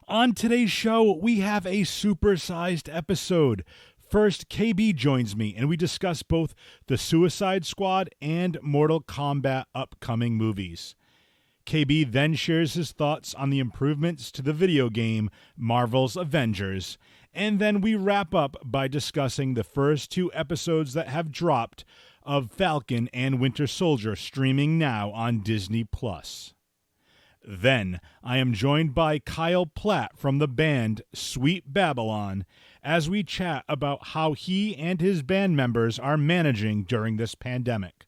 On today's show, we have a supersized episode. First, KB joins me, and we discuss both the Suicide Squad and Mortal Kombat upcoming movies. KB then shares his thoughts on the improvements to the video game Marvel's Avengers, and then we wrap up by discussing the first two episodes that have dropped of Falcon and Winter Soldier, streaming now on Disney+. Then, I am joined by Kyle Platt from the band Sweet Babylon as we chat about how he and his band members are managing during this pandemic.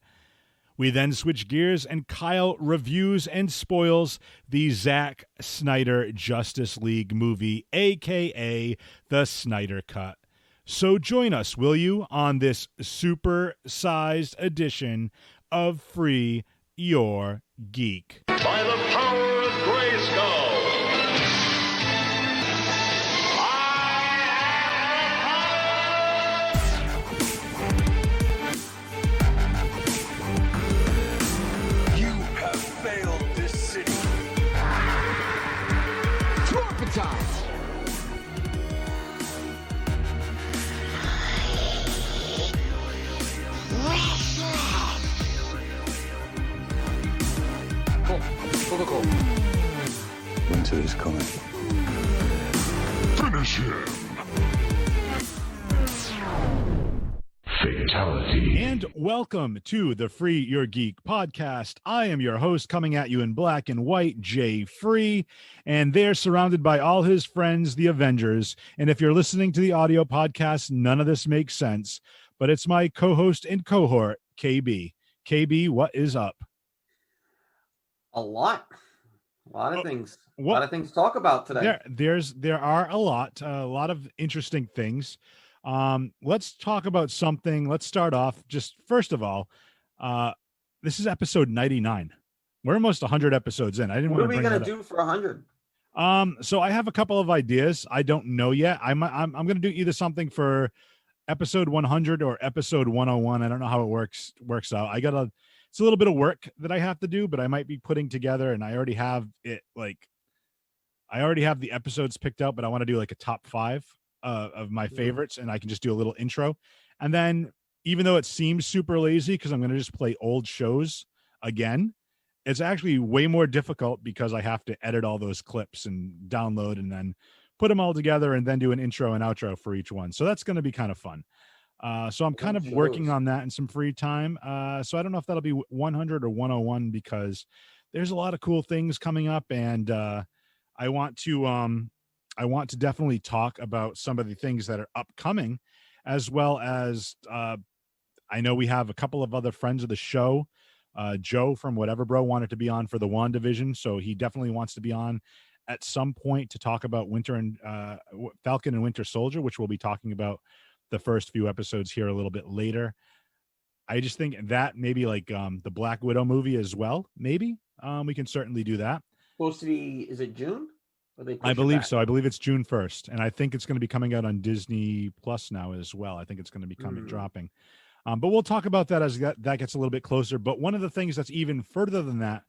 We then switch gears and Kyle reviews and spoils the Zack Snyder Justice League movie, aka the Snyder Cut. So join us, will you, on this super-sized edition of Free Your Geek. By the power of Grayskull, You have failed this city. Corporatized. Cool. Winter is coming. finish him. Fatality. And welcome to the Free Your Geek podcast. I am your host, coming at you in black and white, Jay Free, and they're surrounded by all his friends, the Avengers. And if you're listening to the audio podcast, none of this makes sense, but it's my co-host and cohort, KB. KB, what is up? A lot of things. A what- lot of things to talk about today. There are a lot of interesting things. Let's talk about something. Let's start off just first of all. This is episode 99. We're almost 100 episodes in. I didn't What are want to we bring gonna that up. do for 100? So I have a couple of ideas. I don't know yet. I'm going to do either something for episode 100 or episode 101. I don't know how it works out. It's a little bit of work that I have to do, but I might be putting together, and I already have it. I already have the episodes picked out, but I want to do like a top 5 of my favorites, and I can just do a little intro. And then, even though it seems super lazy because I'm going to just play old shows again, it's actually way more difficult because I have to edit all those clips and download and then put them all together and then do an intro and outro for each one. So that's going to be kind of fun. So I'm kind of working on that in some free time. So I don't know if that'll be 100 or 101 because there's a lot of cool things coming up, and I want to definitely talk about some of the things that are upcoming, as well as I know we have a couple of other friends of the show. Joe from Whatever Bro wanted to be on for the WandaVision, so he definitely wants to be on at some point to talk about Falcon and Winter Soldier, which we'll be talking about the first few episodes here a little bit later. I just think that maybe like the Black Widow movie as well. Maybe we can certainly do that. Supposed to be, is it June? Or they push I it believe back? so. I believe it's June 1st, and I think it's going to be coming out on Disney Plus now as well. I think it's going to be dropping. But we'll talk about that as that gets a little bit closer. But one of the things that's even further than that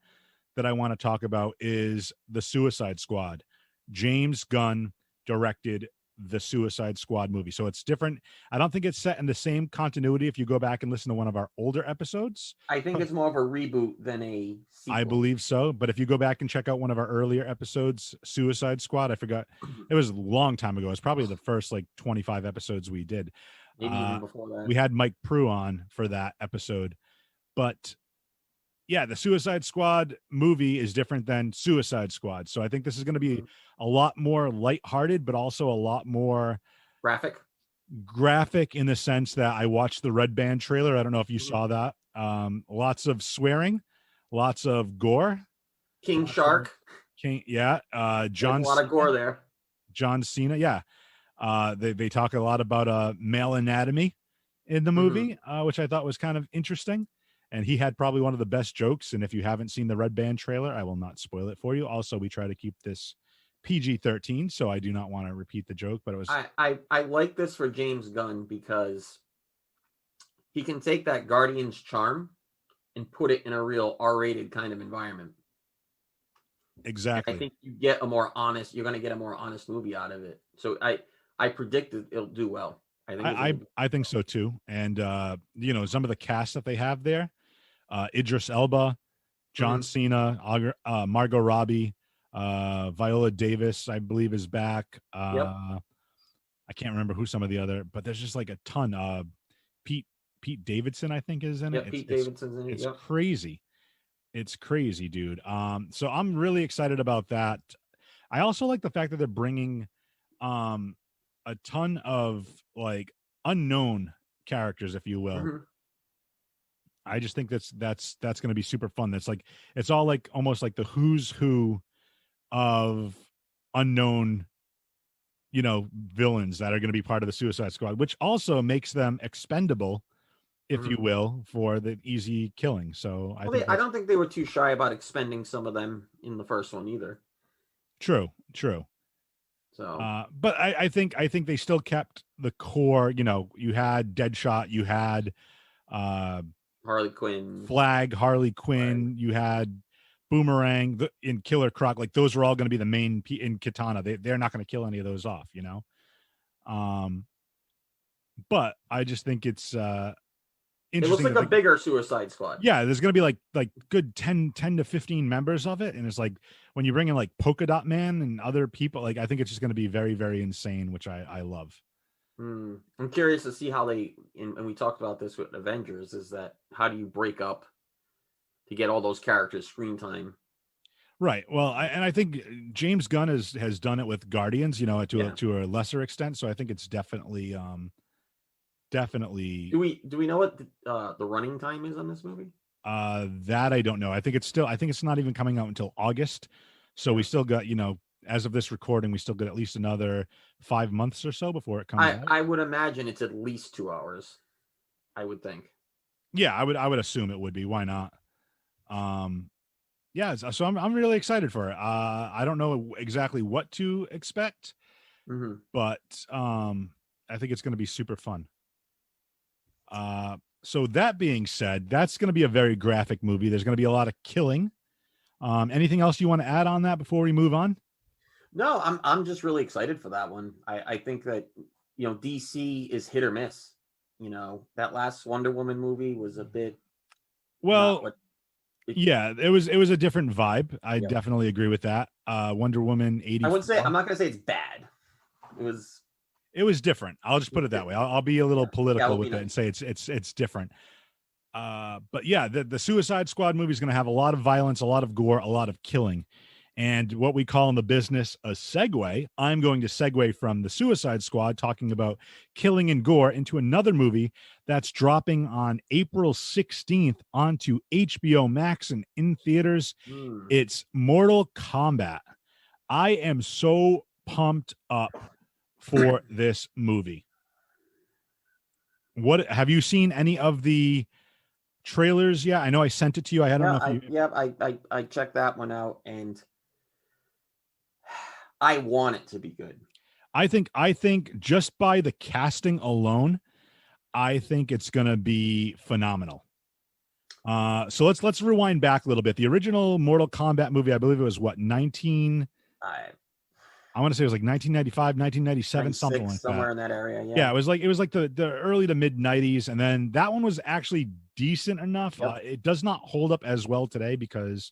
I want to talk about is the Suicide Squad. James Gunn directed the Suicide Squad movie. So it's different. I don't think it's set in the same continuity if you go back and listen to one of our older episodes. I think it's more of a reboot than a sequel. I believe so. But if you go back and check out one of our earlier episodes, Suicide Squad, I forgot. It was a long time ago. It's probably the first 25 episodes we did. Maybe even before that. We had Mike Prue on for that episode. But yeah, the Suicide Squad movie is different than Suicide Squad. So I think this is going to be a lot more lighthearted, but also a lot more graphic in the sense that I watched the Red Band trailer. I don't know if you saw that. Lots of swearing, lots of gore. King Shark. John. There's a lot of gore there. John Cena. Yeah. They talk a lot about male anatomy in the movie, which I thought was kind of interesting. And he had probably one of the best jokes. And if you haven't seen the Red Band trailer, I will not spoil it for you. Also, we try to keep this PG-13, so I do not want to repeat the joke, but it was... I like this for James Gunn because he can take that Guardians charm and put it in a real R-rated kind of environment. Exactly. I think you're going to get a more honest movie out of it. So I predict that it'll do well. I think so too. And some of the cast that they have there, Idris Elba, John Cena, Margot Robbie, Viola Davis, I believe, is back. Yep. I can't remember who some of the other, but there's just like a ton. Pete Davidson, I think, is in it. Pete Davidson's in it. It's crazy. It's crazy, dude. So I'm really excited about that. I also like the fact that they're bringing a ton of like unknown characters, if you will. I just think that's going to be super fun. That's like, it's all like almost like the who's who of unknown, villains that are going to be part of the Suicide Squad, which also makes them expendable, if you will, for the easy killing. So I don't think they were too shy about expending some of them in the first one either. True. So, but I think they still kept the core. You had Deadshot, you had Harley Quinn, Flag, Harley Quinn, right. You had Boomerang in Killer Croc. Like those were all going to be the main in Katana. They're not going to kill any of those off, But I just think it's it looks like a bigger Suicide Squad. Yeah, there's going to be like good 10 to 15 members of it. And it's like when you bring in like Polka Dot Man and other people, like I think it's just going to be very, very insane, which I love. I'm curious to see how and we talked about this with Avengers, is that how do you break up to get all those characters screen time? Right. Well, I think James Gunn has done it with Guardians, to a lesser extent. So I think it's definitely. Do we know what the running time is on this movie? That I don't know. I think it's not even coming out until August. So we still got, as of this recording, we still got at least another 5 months or so before it comes out. I would imagine it's at least 2 hours. I would think. Yeah, I would assume it would be. Why not? Yeah. So I'm really excited for it. I don't know exactly what to expect, but I think it's going to be super fun. So that being said, that's going to be a very graphic movie. There's going to be a lot of killing. Anything else you want to add on that before we move on? No, I'm just really excited for that one. I think that, DC is hit or miss. That last Wonder Woman movie was a bit. Well, yeah, it was a different vibe. I definitely agree with that. Wonder Woman 80. I'm not going to say it's bad. It was different. I'll just put it that way. I'll be a little political with it and say it's different. But yeah, the Suicide Squad movie is going to have a lot of violence, a lot of gore, a lot of killing. And what we call in the business a segue, I'm going to segue from the Suicide Squad talking about killing and gore into another movie that's dropping on April 16th onto HBO Max and in theaters. It's Mortal Kombat. I am so pumped up for this movie. What have you seen any of the trailers yet? I know I sent it to you. I don't know if you. I checked that one out, and I want it to be good. I think just by the casting alone, I think it's gonna be phenomenal. So let's rewind back a little bit. The original Mortal Kombat movie, I believe it was what, I want to say it was like 1995, 1997, something like somewhere in that area. Yeah, it was like the early to mid 90s, and then that one was actually decent enough. It does not hold up as well today because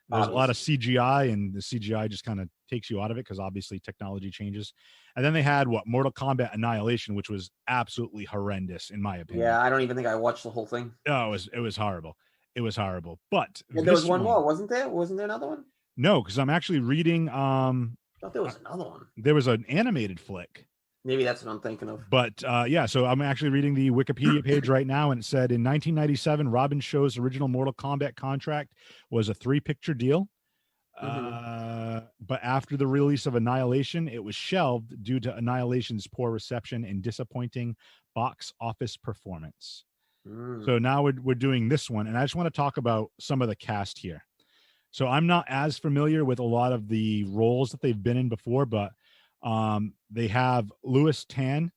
there's a lot of CGI, and the CGI just kind of takes you out of it because obviously technology changes. And then they had Mortal Kombat Annihilation, which was absolutely horrendous in my opinion. Yeah, I don't even think I watched the whole thing. No, it was horrible. It was horrible. But there was one more, wasn't there? Wasn't there another one? No, because I'm actually reading. I thought there was another one. There was an animated flick. Maybe that's what I'm thinking of. But yeah, so I'm actually reading the Wikipedia page right now, and it said in 1997, Robin Show's original Mortal Kombat contract was a 3-picture deal. But after the release of Annihilation, it was shelved due to Annihilation's poor reception and disappointing box office performance. So now we're doing this one, and I just want to talk about some of the cast here. So I'm not as familiar with a lot of the roles that they've been in before, but they have Louis Tan,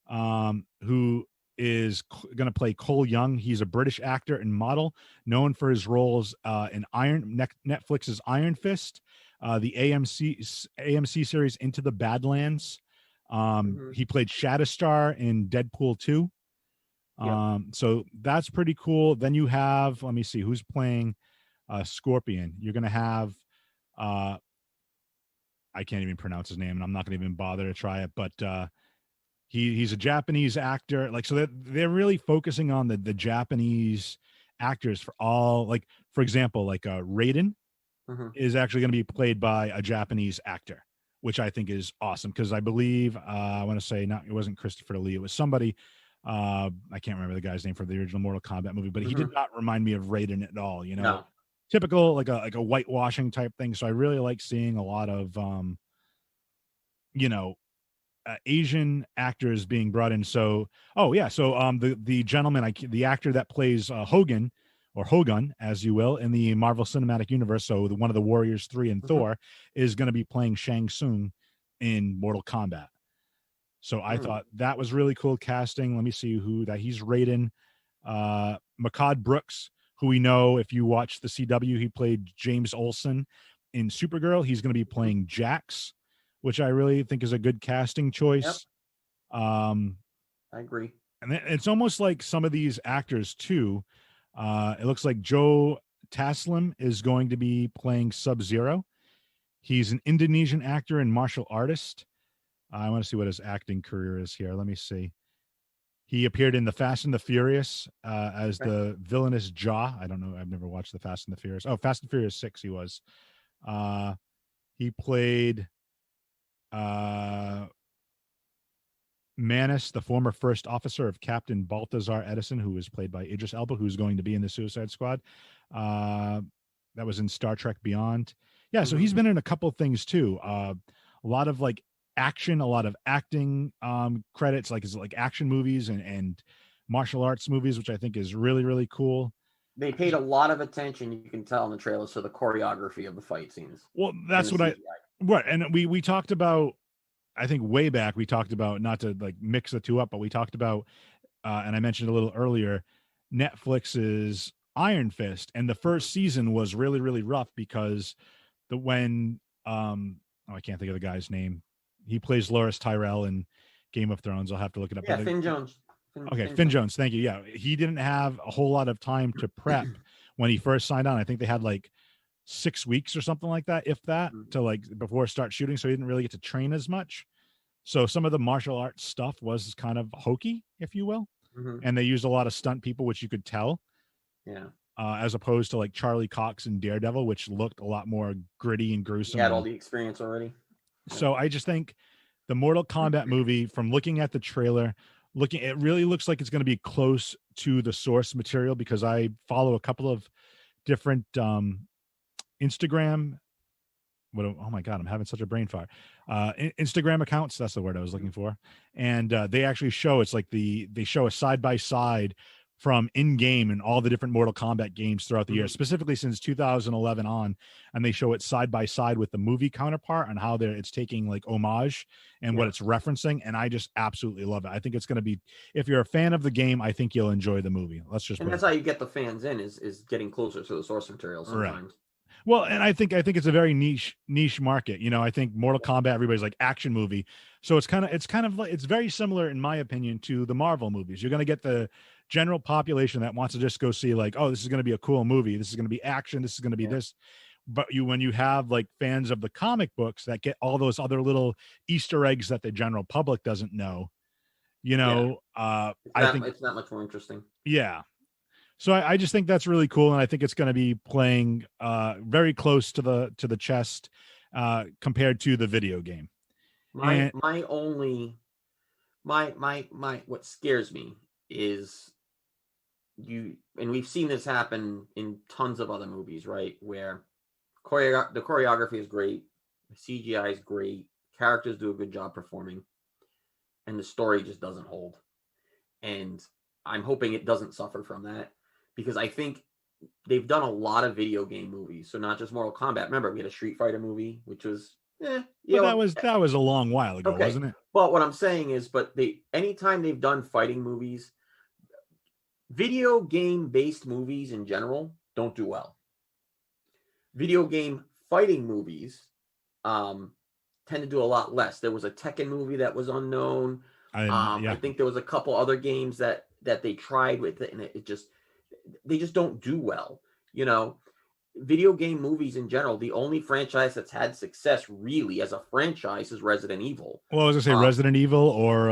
who is going to play Cole Young. He's a British actor and model known for his roles in Netflix's Iron Fist the AMC series Into the Badlands. He played Shatterstar in Deadpool 2. So that's pretty cool. Then you have, let me see, who's playing Scorpion. You're going to have, I can't even pronounce his name, and I'm not going to even bother to try it, but he's a Japanese actor. Like, so they're really focusing on the Japanese actors for all, like, for example, like Raiden is actually going to be played by a Japanese actor, which I think is awesome. Cause I believe, I want to say it wasn't Christopher Lee. It was somebody, I can't remember the guy's name for the original Mortal Kombat movie, but he did not remind me of Raiden at all, you know. No. Typical like a whitewashing type thing. So I really like seeing a lot of Asian actors being brought in. So the gentleman, the actor that plays Hogan, or Hogun, as you will, in the Marvel Cinematic Universe, so one of the Warriors 3 and Thor, is going to be playing Shang Tsung in Mortal Kombat. So I thought that was really cool casting. Let me see he's Raiden. Makad Brooks, who we know, if you watch the CW, he played James Olsen in Supergirl. He's going to be playing Jax, which I really think is a good casting choice. Yep. I agree. And it's almost like some of these actors too. It looks like Joe Taslim is going to be playing Sub-Zero. He's an Indonesian actor and martial artist. I want to see what his acting career is here. Let me see. He appeared in the Fast and the Furious as the villainous Jaw. I don't know. I've never watched the Fast and the Furious. Oh, Fast and Furious 6 he was. He played Manus, the former first officer of Captain Balthazar Edison, who was played by Idris Elba, who's going to be in the Suicide Squad. That was in Star Trek Beyond. Yeah, so he's been in a couple of things too. A lot of like action, a lot of acting credits, like it's like action movies and martial arts movies, which I think is really, really cool. They paid a lot of attention, you can tell in the trailers, to the choreography of the fight scenes. Well, that's what right. And we talked about, I think way back, we talked about, not to like mix the two up, but we talked about, and I mentioned a little earlier, Netflix's Iron Fist. And the first season was really, really rough because I can't think of the guy's name. He plays Loras Tyrell in Game of Thrones. I'll have to look it up. Yeah, Finn Jones. Finn Jones. Thank you. Yeah. He didn't have a whole lot of time to prep when he first signed on. I think they had like 6 weeks or something like that, if that, to like before start shooting. So he didn't really get to train as much. So some of the martial arts stuff was kind of hokey, if you will. And they used a lot of stunt people, which you could tell. Yeah. As opposed to like Charlie Cox and Daredevil, which looked a lot more gritty and gruesome. He had all the experience already. So I just think the Mortal Kombat movie, from looking at the trailer, it really looks like it's going to be close to the source material, because I follow a couple of different Instagram. Oh my God, I'm having such a brain fart. Instagram accounts, that's the word I was looking for. And they actually show, it's like they show a side-by-side from in-game and all the different Mortal Kombat games throughout the year, specifically since 2011 on, and they show it side by side with the movie counterpart and how it's taking like homage and what it's referencing, and I just absolutely love it. I think it's going to be, if you're a fan of the game, I think you'll enjoy the movie. And that's how you get the fans in, is getting closer to the source material sometimes. Right. Well, and I think it's a very niche market. You know, I think Mortal Kombat, everybody's like action movie. So it's kind of like, it's very similar, in my opinion, to the Marvel movies. You're going to get the general population that wants to just go see like, oh, this is going to be a cool movie. This is going to be action. This is going to be this. But when you have like fans of the comic books that get all those other little Easter eggs that the general public doesn't know, you know, I think it's not much more interesting. Yeah. So I just think that's really cool. And I think it's going to be playing very close to the chest compared to the video game. What scares me is and we've seen this happen in tons of other movies, right? Where the choreography is great, the CGI is great, characters do a good job performing, and the story just doesn't hold. And I'm hoping it doesn't suffer from that, because I think they've done a lot of video game movies. So not just Mortal Kombat. Remember, we had a Street Fighter movie, which was that was a long while ago, wasn't it? But what I'm saying is, anytime they've done fighting movies, video game based movies in general don't do well. Video game fighting movies tend to do a lot less. There was a Tekken movie that was unknown. I think there was a couple other games that they tried with it, and they just don't do well. You know, video game movies in general, the only franchise that's had success really as a franchise is Resident Evil. Well, I was gonna say Resident Evil or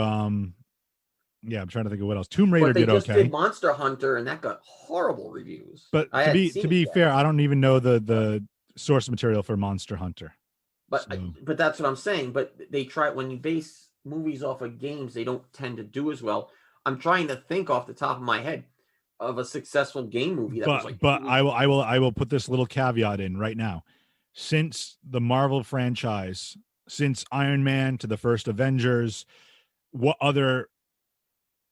yeah, I'm trying to think of what else. Tomb Raider did okay. Did Monster Hunter, and that got horrible reviews. But to be fair, I don't even know the source material for Monster Hunter. But that's what I'm saying. But they try, when you base movies off of games, they don't tend to do as well. I'm trying to think off the top of my head of a successful game movie that was like. But I will put this little caveat in right now. Since the Marvel franchise, since Iron Man to the first Avengers, what other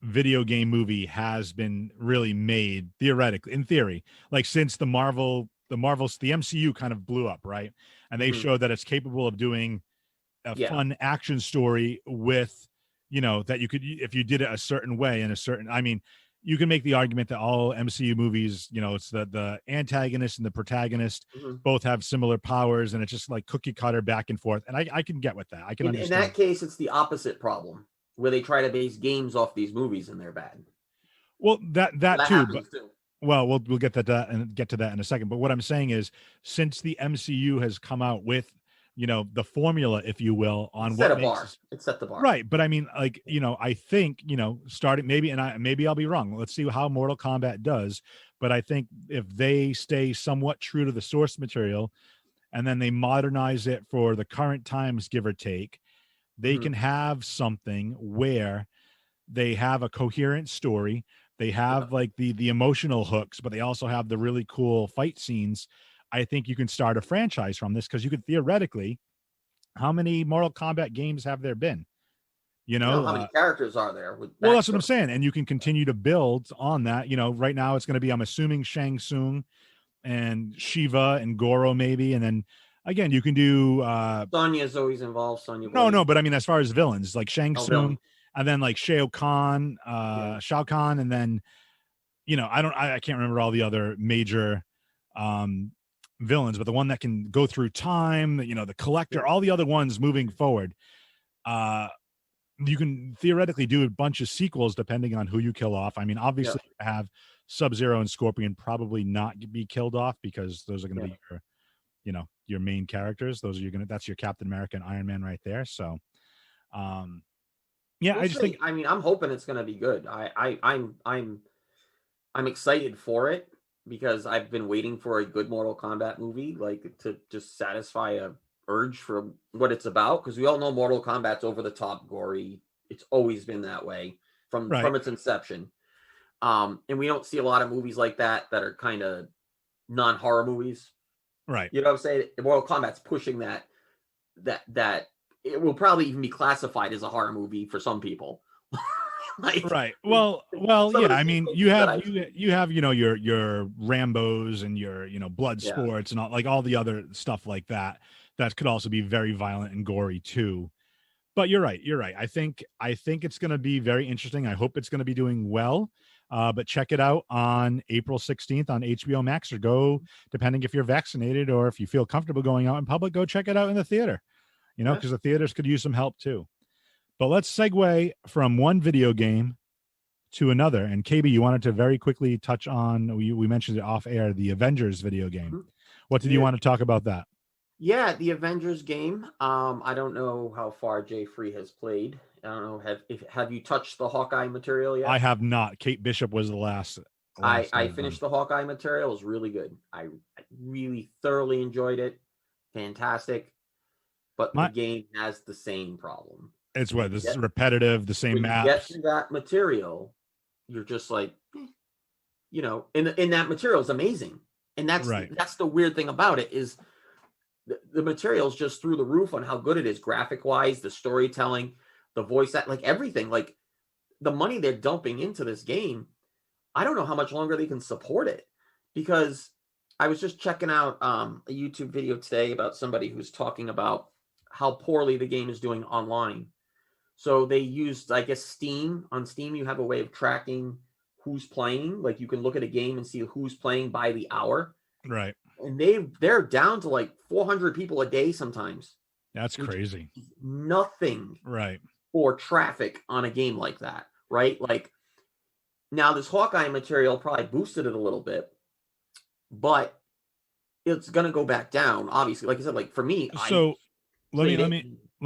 video game movie has been really made theoretically, in theory, like since the MCU kind of blew up, right? And they showed that it's capable of doing a fun action story with, you know, that you could, if you did it a certain way and you can make the argument that all MCU movies, you know, it's the antagonist and the protagonist both have similar powers, and it's just like cookie cutter back and forth. And I can get with that. I can understand. In that case, it's the opposite problem, where they try to base games off these movies and they're bad. Well, that too, but well, we'll get to that in a second. But what I'm saying is, since the MCU has come out with, you know, the formula, if you will, on it's set the bar, right? But I mean, like, you know, I think, you know, starting maybe I'll be wrong. Let's see how Mortal Kombat does. But I think if they stay somewhat true to the source material, and then they modernize it for the current times, give or take, they can have something where they have a coherent story. They have like the emotional hooks, but they also have the really cool fight scenes. I think you can start a franchise from this, because you could theoretically, how many Mortal Kombat games have there been? You know, how many characters are there? Well, that's what I'm saying. And you can continue to build on that. You know, right now it's going to be, I'm assuming, Shang Tsung and Shiva and Goro maybe. And then again, you can do Sonya's always involved. No, but I mean, as far as villains, like Shang Tsung, and then like Shao Kahn, and then, you know, I can't remember all the other major villains, but the one that can go through time, you know, the Collector, all the other ones moving forward. You can theoretically do a bunch of sequels depending on who you kill off. I mean, obviously you have Sub-Zero and Scorpion probably not be killed off, because those are going to be your, you know, your main characters. That's your Captain America and Iron Man right there. So, I just think, I mean, I'm hoping it's going to be good. I'm excited for it, because I've been waiting for a good Mortal Kombat movie, like to just satisfy a urge for what it's about. Because we all know Mortal Kombat's over the top, gory. It's always been that way from its inception. And we don't see a lot of movies like that are kind of non-horror movies. Right. You know what I'm saying? Mortal Kombat's pushing that it will probably even be classified as a horror movie for some people. Like, right. Well, yeah. I mean, you have, you know, your Rambos and your, you know, blood sports and all the other stuff like that could also be very violent and gory too. But you're right. I think it's going to be very interesting. I hope it's going to be doing well. But check it out on April 16th on HBO Max, or go, depending if you're vaccinated or if you feel comfortable going out in public, go check it out in the theater, you know, because the theaters could use some help too. But let's segue from one video game to another. And KB, you wanted to very quickly touch on, we mentioned it off air, the Avengers video game. What did you want to talk about that? Yeah, the Avengers game. I don't know how far Jay Free has played. I don't know. Have you touched the Hawkeye material yet? I have not. Kate Bishop was the last I finished the Hawkeye material. It was really good. I really thoroughly enjoyed it. Fantastic. But the game has the same problem. It's this is repetitive, the same map. Get to that material, you're just like, you know, in that material is amazing. And that's the weird thing about it, is the material is just through the roof on how good it is, graphic wise, the storytelling, the voice, like everything, like the money they're dumping into this game. I don't know how much longer they can support it, because I was just checking out a YouTube video today about somebody who's talking about how poorly the game is doing online. So they used, I guess, Steam. On Steam, you have a way of tracking who's playing. Like, you can look at a game and see who's playing by the hour. Right. and they're down to like 400 people a day sometimes. That's crazy. Nothing Right. for traffic on a game like that, right? Like now this Hawkeye material probably boosted it a little bit, but it's gonna go back down. Obviously, like I said, like for me, so let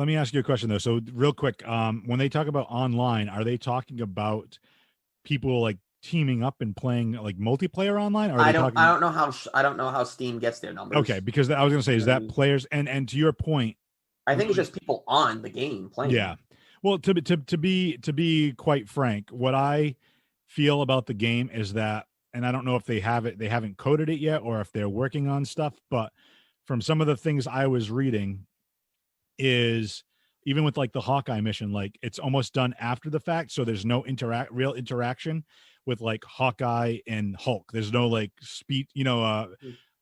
me ask you a question though. So real quick, when they talk about online, are they talking about people like teaming up and playing like multiplayer online? Or I don't know how Steam gets their numbers. Okay, because I was gonna say, is that players? And to your point, I think it's just people on the game playing. Yeah. Well, to be quite frank, what I feel about the game is that, and I don't know if they haven't coded it yet or if they're working on stuff, but from some of the things I was reading is even with like the Hawkeye mission, like it's almost done after the fact. So there's no real interaction with like Hawkeye and Hulk. There's no like speed,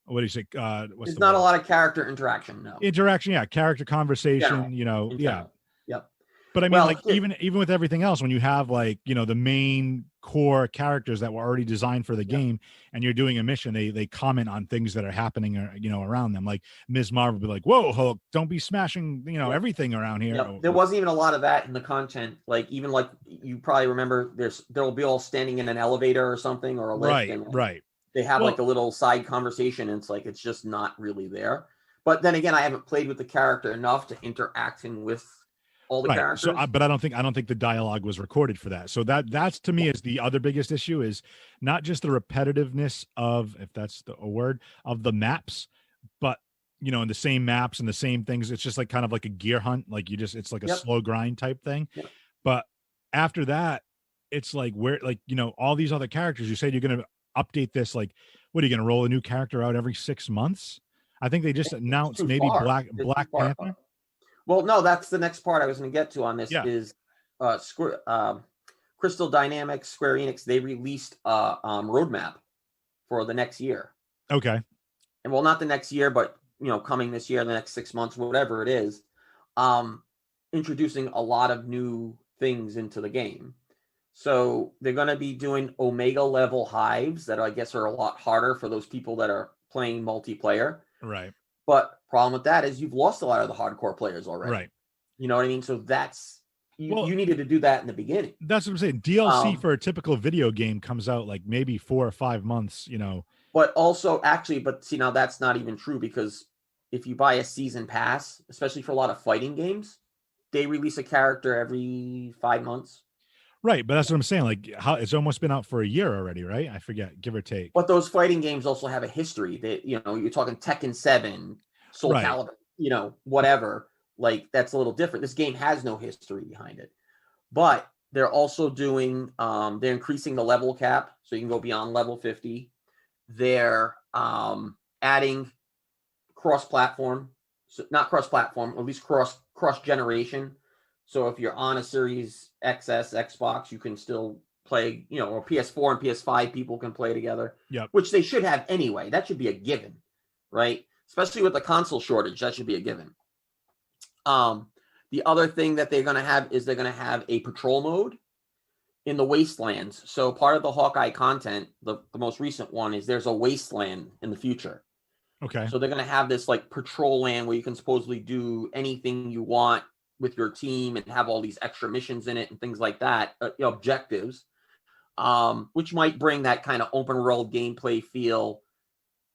what do you say? There's not a lot of character interaction. No interaction. Yeah. Character conversation, yeah. Yep. But I mean, like even with everything else, when you have like, the main core characters that were already designed for the game and you're doing a mission, they comment on things that are happening, around them. Like Ms. Marvel would be like, whoa, Hulk, don't be smashing, everything around here. Yep. There wasn't even a lot of that in the content. Like even like you probably remember they'll be all standing in an elevator or something or a lift. Right. They have like a little side conversation and it's just not really there. But then again, I haven't played with the character enough to interacting with all the characters. So, but I don't think the dialogue was recorded for that. So that's to me is the other biggest issue, is not just the repetitiveness of, if that's a word, of the maps, but in the same maps and the same things. It's just like kind of like a gear hunt. Like it's like a slow grind type thing. Yep. But after that, it's like where all these other characters, you said you're going to update this. Like, what are you going to roll a new character out every 6 months? I think they just announced maybe Black Panther. Well, no, that's the next part I was going to get to on this is Crystal Dynamics, Square Enix. They released a roadmap for the next year. Okay. And well, not the next year, but coming this year, the next 6 months, whatever it is, introducing a lot of new things into the game. So they're going to be doing Omega level hives that I guess are a lot harder for those people that are playing multiplayer. Right. But problem with that is you've lost a lot of the hardcore players already. Right. You know what I mean? So that's you needed to do that in the beginning. That's what I'm saying. DLC for a typical video game comes out like maybe 4 or 5 months, But also but see, now that's not even true, because if you buy a season pass, especially for a lot of fighting games, they release a character every 5 months. Right, but that's what I'm saying. Like, how it's almost been out for a year already, right? I forget, give or take. But those fighting games also have a history. That you're talking Tekken 7, Soul Calibur, whatever. Like that's a little different. This game has no history behind it. But they're also doing, they're increasing the level cap, so you can go beyond level 50. They're adding cross-platform, so not cross-platform, at least cross-generation. So if you're on a Series XS Xbox, you can still play, or PS4 and PS5 people can play together. Yep. Which they should have anyway. That should be a given, right? Especially with the console shortage, that should be a given. The other thing that they're going to have is they're going to have a patrol mode in the wastelands. So part of the Hawkeye content, the most recent one, is there's a wasteland in the future. Okay. So they're going to have this like patrol land where you can supposedly do anything you want with your team and have all these extra missions in it and things like that, objectives, which might bring that kind of open world gameplay feel,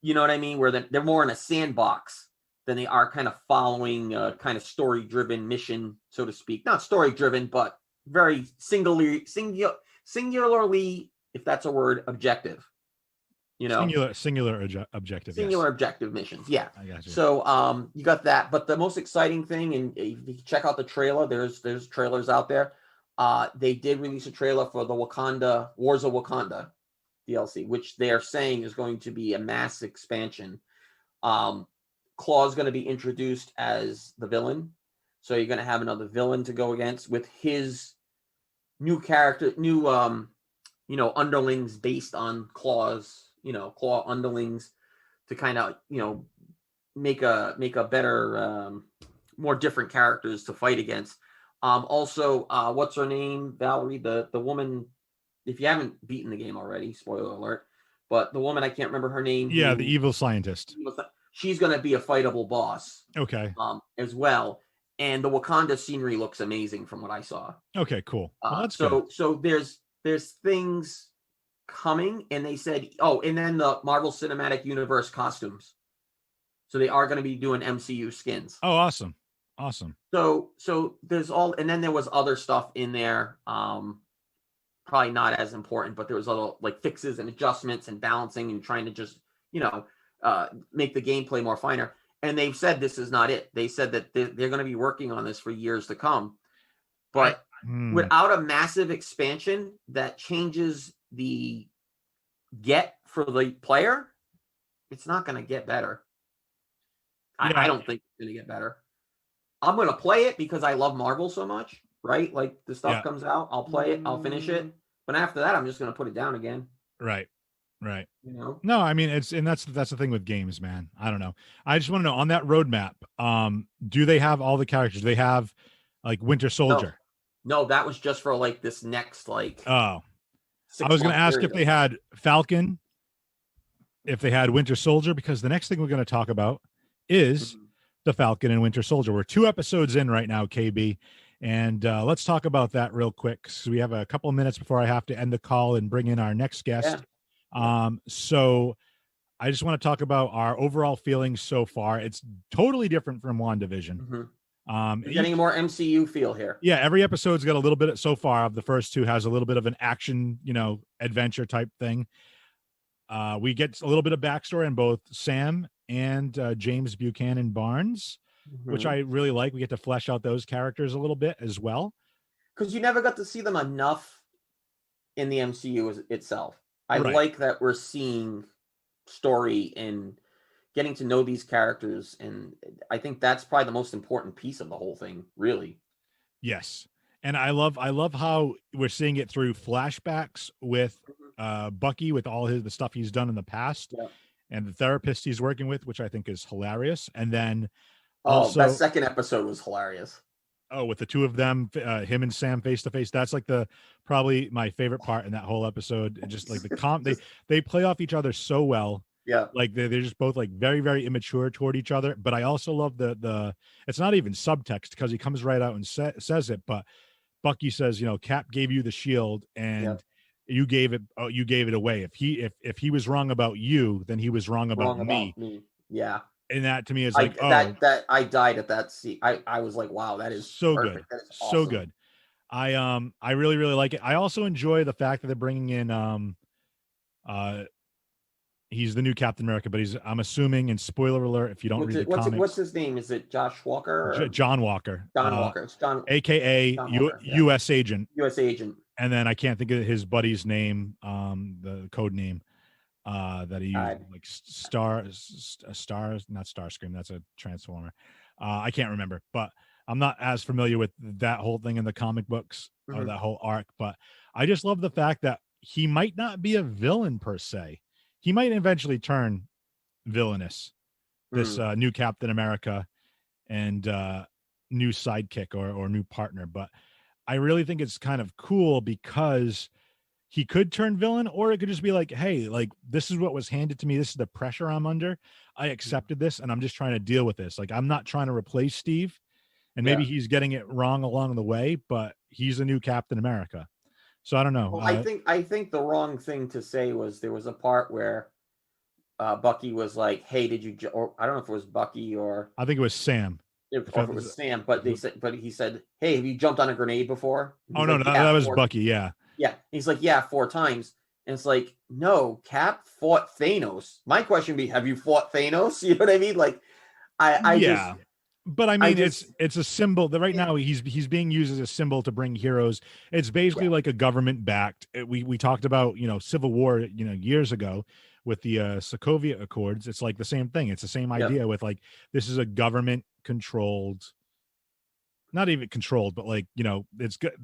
you know what I mean? Where they're more in a sandbox than they are kind of following a kind of story driven mission, so to speak. Not story driven, but very singularly, if that's a word, objective. Singular objective. Singular objective missions. Yeah. I got you. So you got that. But the most exciting thing, and if you check out the trailer, there's trailers out there. They did release a trailer for the Wars of Wakanda DLC, which they're saying is going to be a mass expansion. Claw's going to be introduced as the villain. So you're going to have another villain to go against with his new character, underlings based on Claw's, Claw underlings to kind of, make a better, more different characters to fight against. Also, what's her name? Valerie, the woman, if you haven't beaten the game already, spoiler alert, but the woman, I can't remember her name. Yeah, the evil scientist. She's going to be a fightable boss. Okay. As well. And the Wakanda scenery looks amazing from what I saw. Okay, cool. Well, that's so good. so there's things coming, and they said, and then the Marvel Cinematic Universe costumes. So they are going to be doing MCU skins. Oh, awesome. So there's all, and then there was other stuff in there. Probably not as important, but there was other like fixes and adjustments and balancing and trying to just, make the gameplay more finer. And they've said this is not it. They said that they're going to be working on this for years to come. But without a massive expansion that changes the get for the player, it's not going to get better. I don't think it's going to get better. I'm going to play it because I love Marvel so much, right? Like the stuff comes out, I'll play it, I'll finish it. But after that, I'm just going to put it down again. Right. No, I mean, that's the thing with games, man. I don't know. I just want to know, on that roadmap, do they have all the characters? Do they have like Winter Soldier? No, that was just for like this next like. Oh, I was going to ask if they had Falcon, if they had Winter Soldier, because the next thing we're going to talk about is the Falcon and Winter Soldier. We're 2 episodes in right now, KB, and let's talk about that real quick. So we have a couple of minutes before I have to end the call and bring in our next guest. So I just want to talk about our overall feelings so far. It's totally different from WandaVision. You're getting a more MCU feel here. Yeah, every episode's got a little bit so far of the first 2 has a little bit of an action, adventure type thing. We get a little bit of backstory on both Sam and James Buchanan Barnes, which I really like. We get to flesh out those characters a little bit as well. Because you never got to see them enough in the MCU itself. I like that we're seeing story and getting to know these characters, and I think that's probably the most important piece of the whole thing, really. Yes. And I love how we're seeing it through flashbacks with Bucky, with all the stuff he's done in the past, and the therapist he's working with, which I think is hilarious. And then also, that second episode was hilarious. Oh, with the 2 of them, him and Sam face to face. That's like probably my favorite part in that whole episode. Just like they play off each other so well. Yeah. Like they're just both like very, very immature toward each other. But I also love the it's not even subtext, because he comes right out and says it. But Bucky says, Cap gave you the shield and you gave it away. If he was wrong about you, then he was wrong about me. Yeah. And that to me is that I died at that scene. I was like, wow, that is so perfect. good. That is awesome. So good. I really, really like it. I also enjoy the fact that they're bringing in he's the new Captain America, but I'm assuming, and spoiler alert if you don't read the comics. What's his name? Is it Josh Walker? Or? John Walker. John Walker. It's John, AKA John Walker, US Agent. US Agent. And then I can't think of his buddy's name, the code name that he used, like not Starscream. That's a Transformer. I can't remember, but I'm not as familiar with that whole thing in the comic books or that whole arc. But I just love the fact that he might not be a villain per se. He might eventually turn villainous, this new Captain America and new sidekick or new partner. But I really think it's kind of cool because he could turn villain, or it could just be like, hey, like, this is what was handed to me. This is the pressure I'm under. I accepted this, and I'm just trying to deal with this. Like, I'm not trying to replace Steve, and maybe he's getting it wrong along the way, but he's a new Captain America. So I don't know. Well, I think the wrong thing to say was there was a part where Bucky was like, hey, did you, or I don't know if it was Bucky or. I think it was Sam. If it was Sam, but he said, hey, have you jumped on a grenade before? Oh, no, that was Bucky. Yeah. Yeah. He's like, yeah, 4 times. And it's like, no, Cap fought Thanos. My question would be, have you fought Thanos? You know what I mean? Like, but I mean, it's a symbol that right now he's being used as a symbol to bring heroes. It's basically like a government backed. We talked about, Civil War, years ago with the Sokovia Accords. It's like the same thing. It's the same idea with like, this is a government controlled, not even controlled, but like, it's good.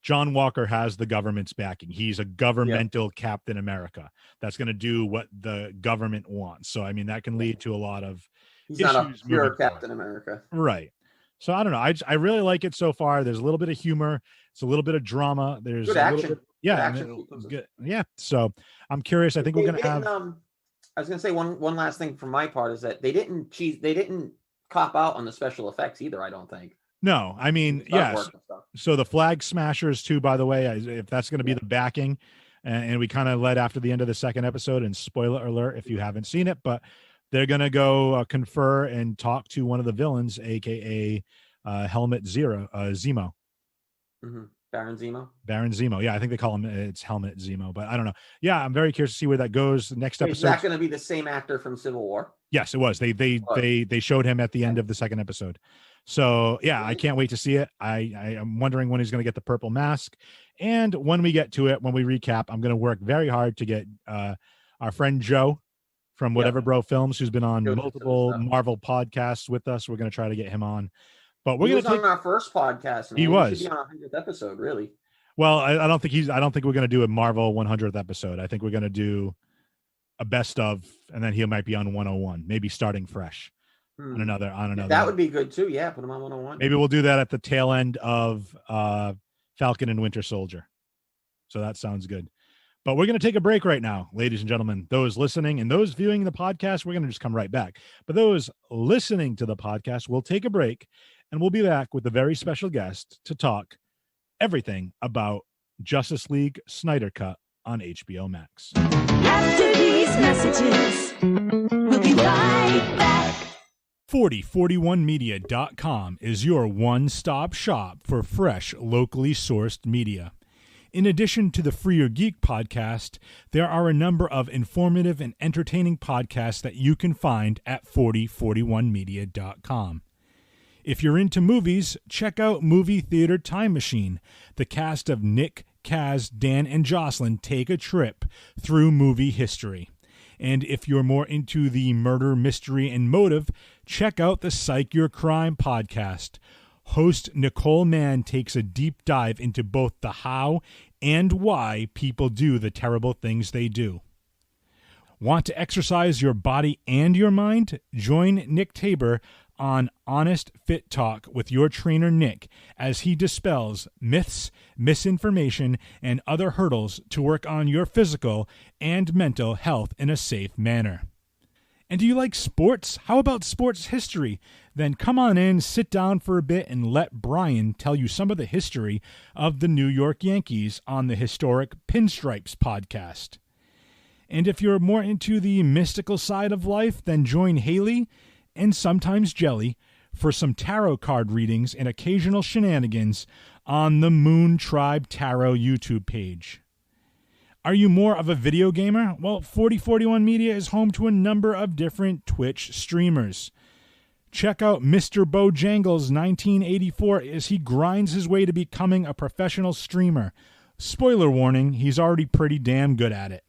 John Walker has the government's backing. He's a governmental Captain America that's going to do what the government wants. So, I mean, that can lead to a lot of He's not a pure Captain America. Right. So, I don't know. I really like it so far. There's a little bit of humor. It's a little bit of drama. There's good action. Yeah, The and action it'll sequences. get, yeah. So I'm curious. I think we're They gonna have. didn't, I was gonna say one last thing from my part is that they didn't cop out on the special effects either. I don't think. No, I mean, Stunt yes. work and stuff. So the Flag Smashers too, by the way, if that's going to be the backing, and we kind of led after the end of the second episode, and spoiler alert if you haven't seen it, but they're going to go confer and talk to one of the villains, aka Helmet Zemo. Mm-hmm. Baron Zemo. Baron Zemo. Yeah, I think they call him, it's Helmet Zemo, but I don't know. Yeah, I'm very curious to see where that goes. The next Is episode. that going to be the same actor from Civil War? Yes, it was. They showed him at the end of the second episode. So yeah, I can't wait to see it. I am wondering when he's going to get the purple mask, and when we get to it, when we recap, I'm going to work very hard to get our friend Joe from Whatever Bro Films, who's been on multiple Marvel podcasts with us. We're going to try to get him on. But we're going to take on our first podcast. Man. He was. Should be on our 100th episode, really. Well, I don't think we're going to do a Marvel 100th episode. I think we're going to do a best of, and then he might be on 101, maybe starting fresh on another. That would be good too. Yeah, put him on 101. Maybe we'll do that at the tail end of Falcon and Winter Soldier. So that sounds good. But we're going to take a break right now, ladies and gentlemen. Those listening and those viewing the podcast, we're going to just come right back. But those listening to the podcast, we'll take a break, and we'll be back with a very special guest to talk everything about Justice League Snyder Cut on HBO Max. After these messages, we'll be right back. 4041media.com is your one-stop shop for fresh, locally sourced media. In addition to the Free Your Geek podcast, there are a number of informative and entertaining podcasts that you can find at 4041media.com. If you're into movies, check out Movie Theater Time Machine. The cast of Nick, Kaz, Dan, and Jocelyn take a trip through movie history. And if you're more into the murder, mystery, and motive, check out the Psych Your Crime podcast. Host Nicole Mann takes a deep dive into both the how and why people do the terrible things they do. Want to exercise your body and your mind? Join Nick Tabor on Honest Fit Talk with your trainer Nick as he dispels myths, misinformation, and other hurdles to work on your physical and mental health in a safe manner. And do you like sports? How about sports history? Then come on in, sit down for a bit, and let Brian tell you some of the history of the New York Yankees on the historic Pinstripes podcast. And if you're more into the mystical side of life, then join Haley and sometimes Jelly for some tarot card readings and occasional shenanigans on the Moon Tribe Tarot YouTube page. Are you more of a video gamer? Well, 4041 Media is home to a number of different Twitch streamers. Check out Mr. Bojangles 1984 as he grinds his way to becoming a professional streamer. Spoiler warning, he's already pretty damn good at it.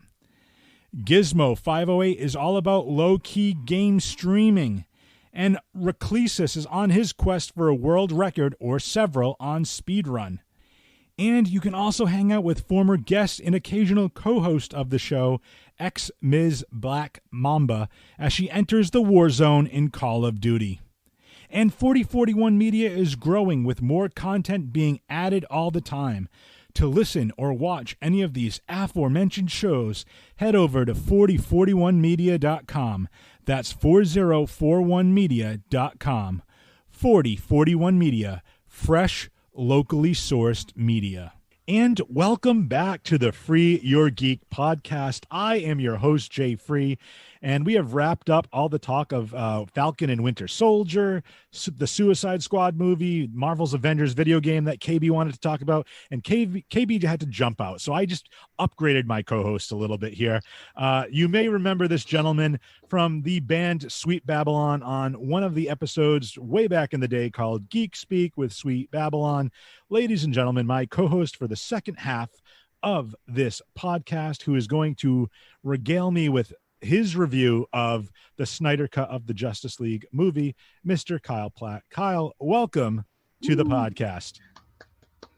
Gizmo 508 is all about low-key game streaming. And Reclesis is on his quest for a world record or several on speedrun. And you can also hang out with former guest and occasional co-host of the show, ex-Ms. Black Mamba, as she enters the war zone in Call of Duty. And 4041 Media is growing with more content being added all the time. To listen or watch any of these aforementioned shows, head over to 4041media.com. That's 4041media.com. 4041 Media, fresh, locally sourced media. And welcome back to the Free Your Geek podcast. I am your host, Jay Free, and we have wrapped up all the talk of Falcon and Winter Soldier, the Suicide Squad movie, Marvel's Avengers video game that KB wanted to talk about, and KB had to jump out. So I just upgraded my co-host a little bit here. You may remember this gentleman from the band Sweet Babylon on one of the episodes way back in the day called Geek Speak with Sweet Babylon. Ladies and gentlemen, my co-host for the second half of this podcast, who is going to regale me with his review of the Snyder Cut of the Justice League movie, Mr. Kyle Platt. Kyle, welcome to the podcast.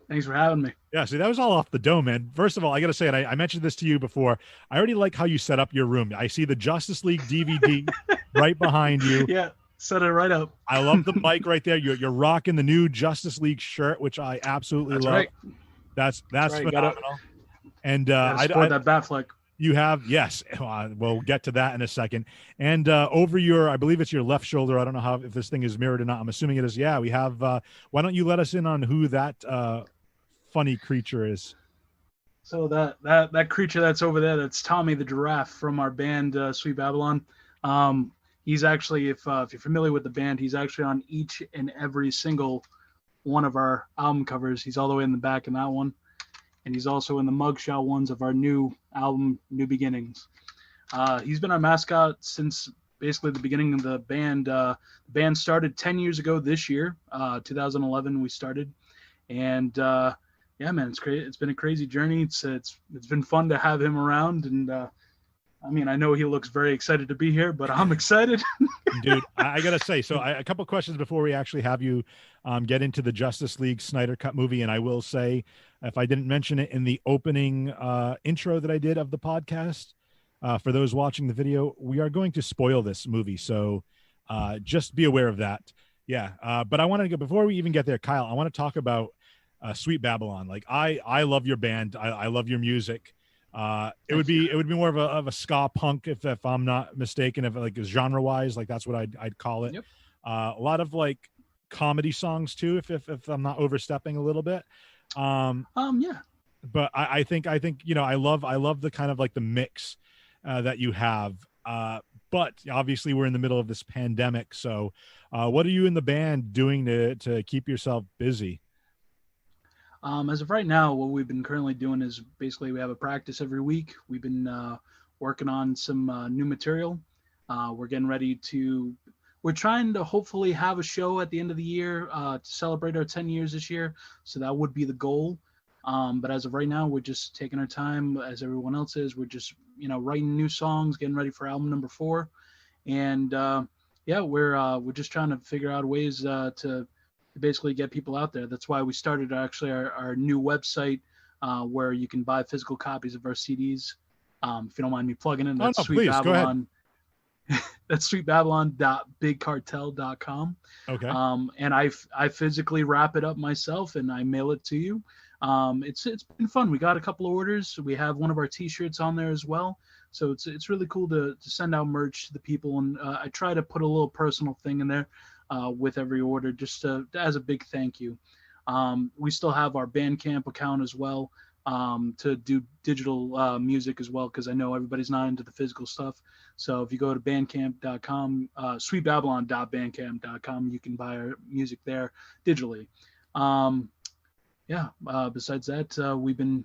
Thanks for having me. Yeah, see, that was all off the dome, man. First of all, I got to say, and I mentioned this to you before, I already like how you set up your room. I see the Justice League DVD right behind you. Yeah, set it right up. I love the mic right there. You're rocking the new Justice League shirt, which I absolutely love. Right. That's right. phenomenal. And Support that bat flick. you have, yes, we'll get to that in a second. And over your, I believe it's your left shoulder. I don't know if this thing is mirrored or not. I'm assuming it is. Yeah, we have. Why don't you let us in on who that funny creature is? So that creature that's over there, that's Tommy the giraffe from our band Sweet Babylon. He's actually, if you're familiar with the band, he's actually on each and every single one of our album covers. He's all the way in the back in that one. And he's also in the mugshot ones of our new album, New Beginnings. He's been our mascot since basically the beginning of the band. The band started 10 years ago this year, 2011 we started. And yeah, man, it's great. It's been a crazy journey. It's been fun to have him around. And I mean, I know he looks very excited to be here, but I'm excited. Dude, I got to say, so a couple questions before we actually have you get into the Justice League Snyder Cut movie. And I will say, if I didn't mention it in the opening intro that I did of the podcast, for those watching the video, we are going to spoil this movie. So just be aware of that. Yeah. But I want to go, before we even get there, Kyle, I want to talk about Sweet Babylon. Like I love your band. I love your music. It would be more of a ska punk if I'm not mistaken, if like genre wise, like that's what I'd call it. Yep. A lot of like comedy songs too, if I'm not overstepping a little bit. Yeah. But I think you know, I love the kind of like the mix that you have. But obviously we're in the middle of this pandemic, so what are you in the band doing to keep yourself busy? As of right now, what we've been currently doing is basically we have a practice every week. We've been working on some new material. We're getting ready we're trying to hopefully have a show at the end of the year to celebrate our 10 years this year. So that would be the goal. But as of right now, we're just taking our time as everyone else is. We're just, you know, writing new songs, getting ready for album number 4. And yeah, we're just trying to figure out ways to basically get people out there. That's why we started actually our new website where you can buy physical copies of our CDs. If you don't mind me plugging in, that's Sweet Babylon. That's sweetbabylon.bigcartel.com. Okay. And I physically wrap it up myself and I mail it to you. It's been fun. We got a couple of orders. We have one of our t-shirts on there as well. So it's really cool to send out merch to the people. And I try to put a little personal thing in there with every order, just as a big thank you. We still have our Bandcamp account as well to do digital music as well, because I know everybody's not into the physical stuff. So if you go to bandcamp.com, sweetbabylon.bandcamp.com, you can buy our music there digitally. Besides that, we've been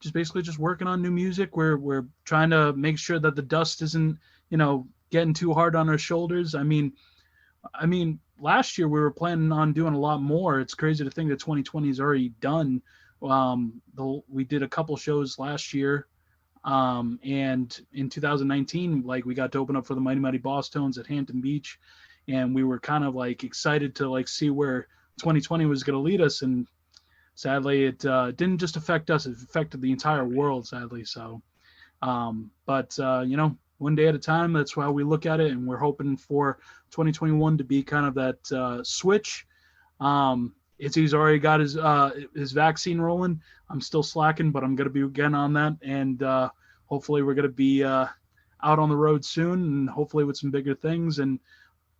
just working on new music. We're trying to make sure that the dust isn't, you know, getting too hard on our shoulders. I mean, last year we were planning on doing a lot more. It's crazy to think that 2020 is already done. We did a couple shows last year. And in 2019, like we got to open up for the Mighty Mighty Boss Tones at Hampton Beach. And we were kind of like excited to like see where 2020 was going to lead us. And sadly, it didn't just affect us, it affected the entire world, sadly. So, you know, one day at a time, that's how we look at it. And we're hoping for 2021 to be kind of that switch. He's already got his vaccine rolling. I'm still slacking, but I'm going to be again on that. And hopefully we're going to be out on the road soon and hopefully with some bigger things. And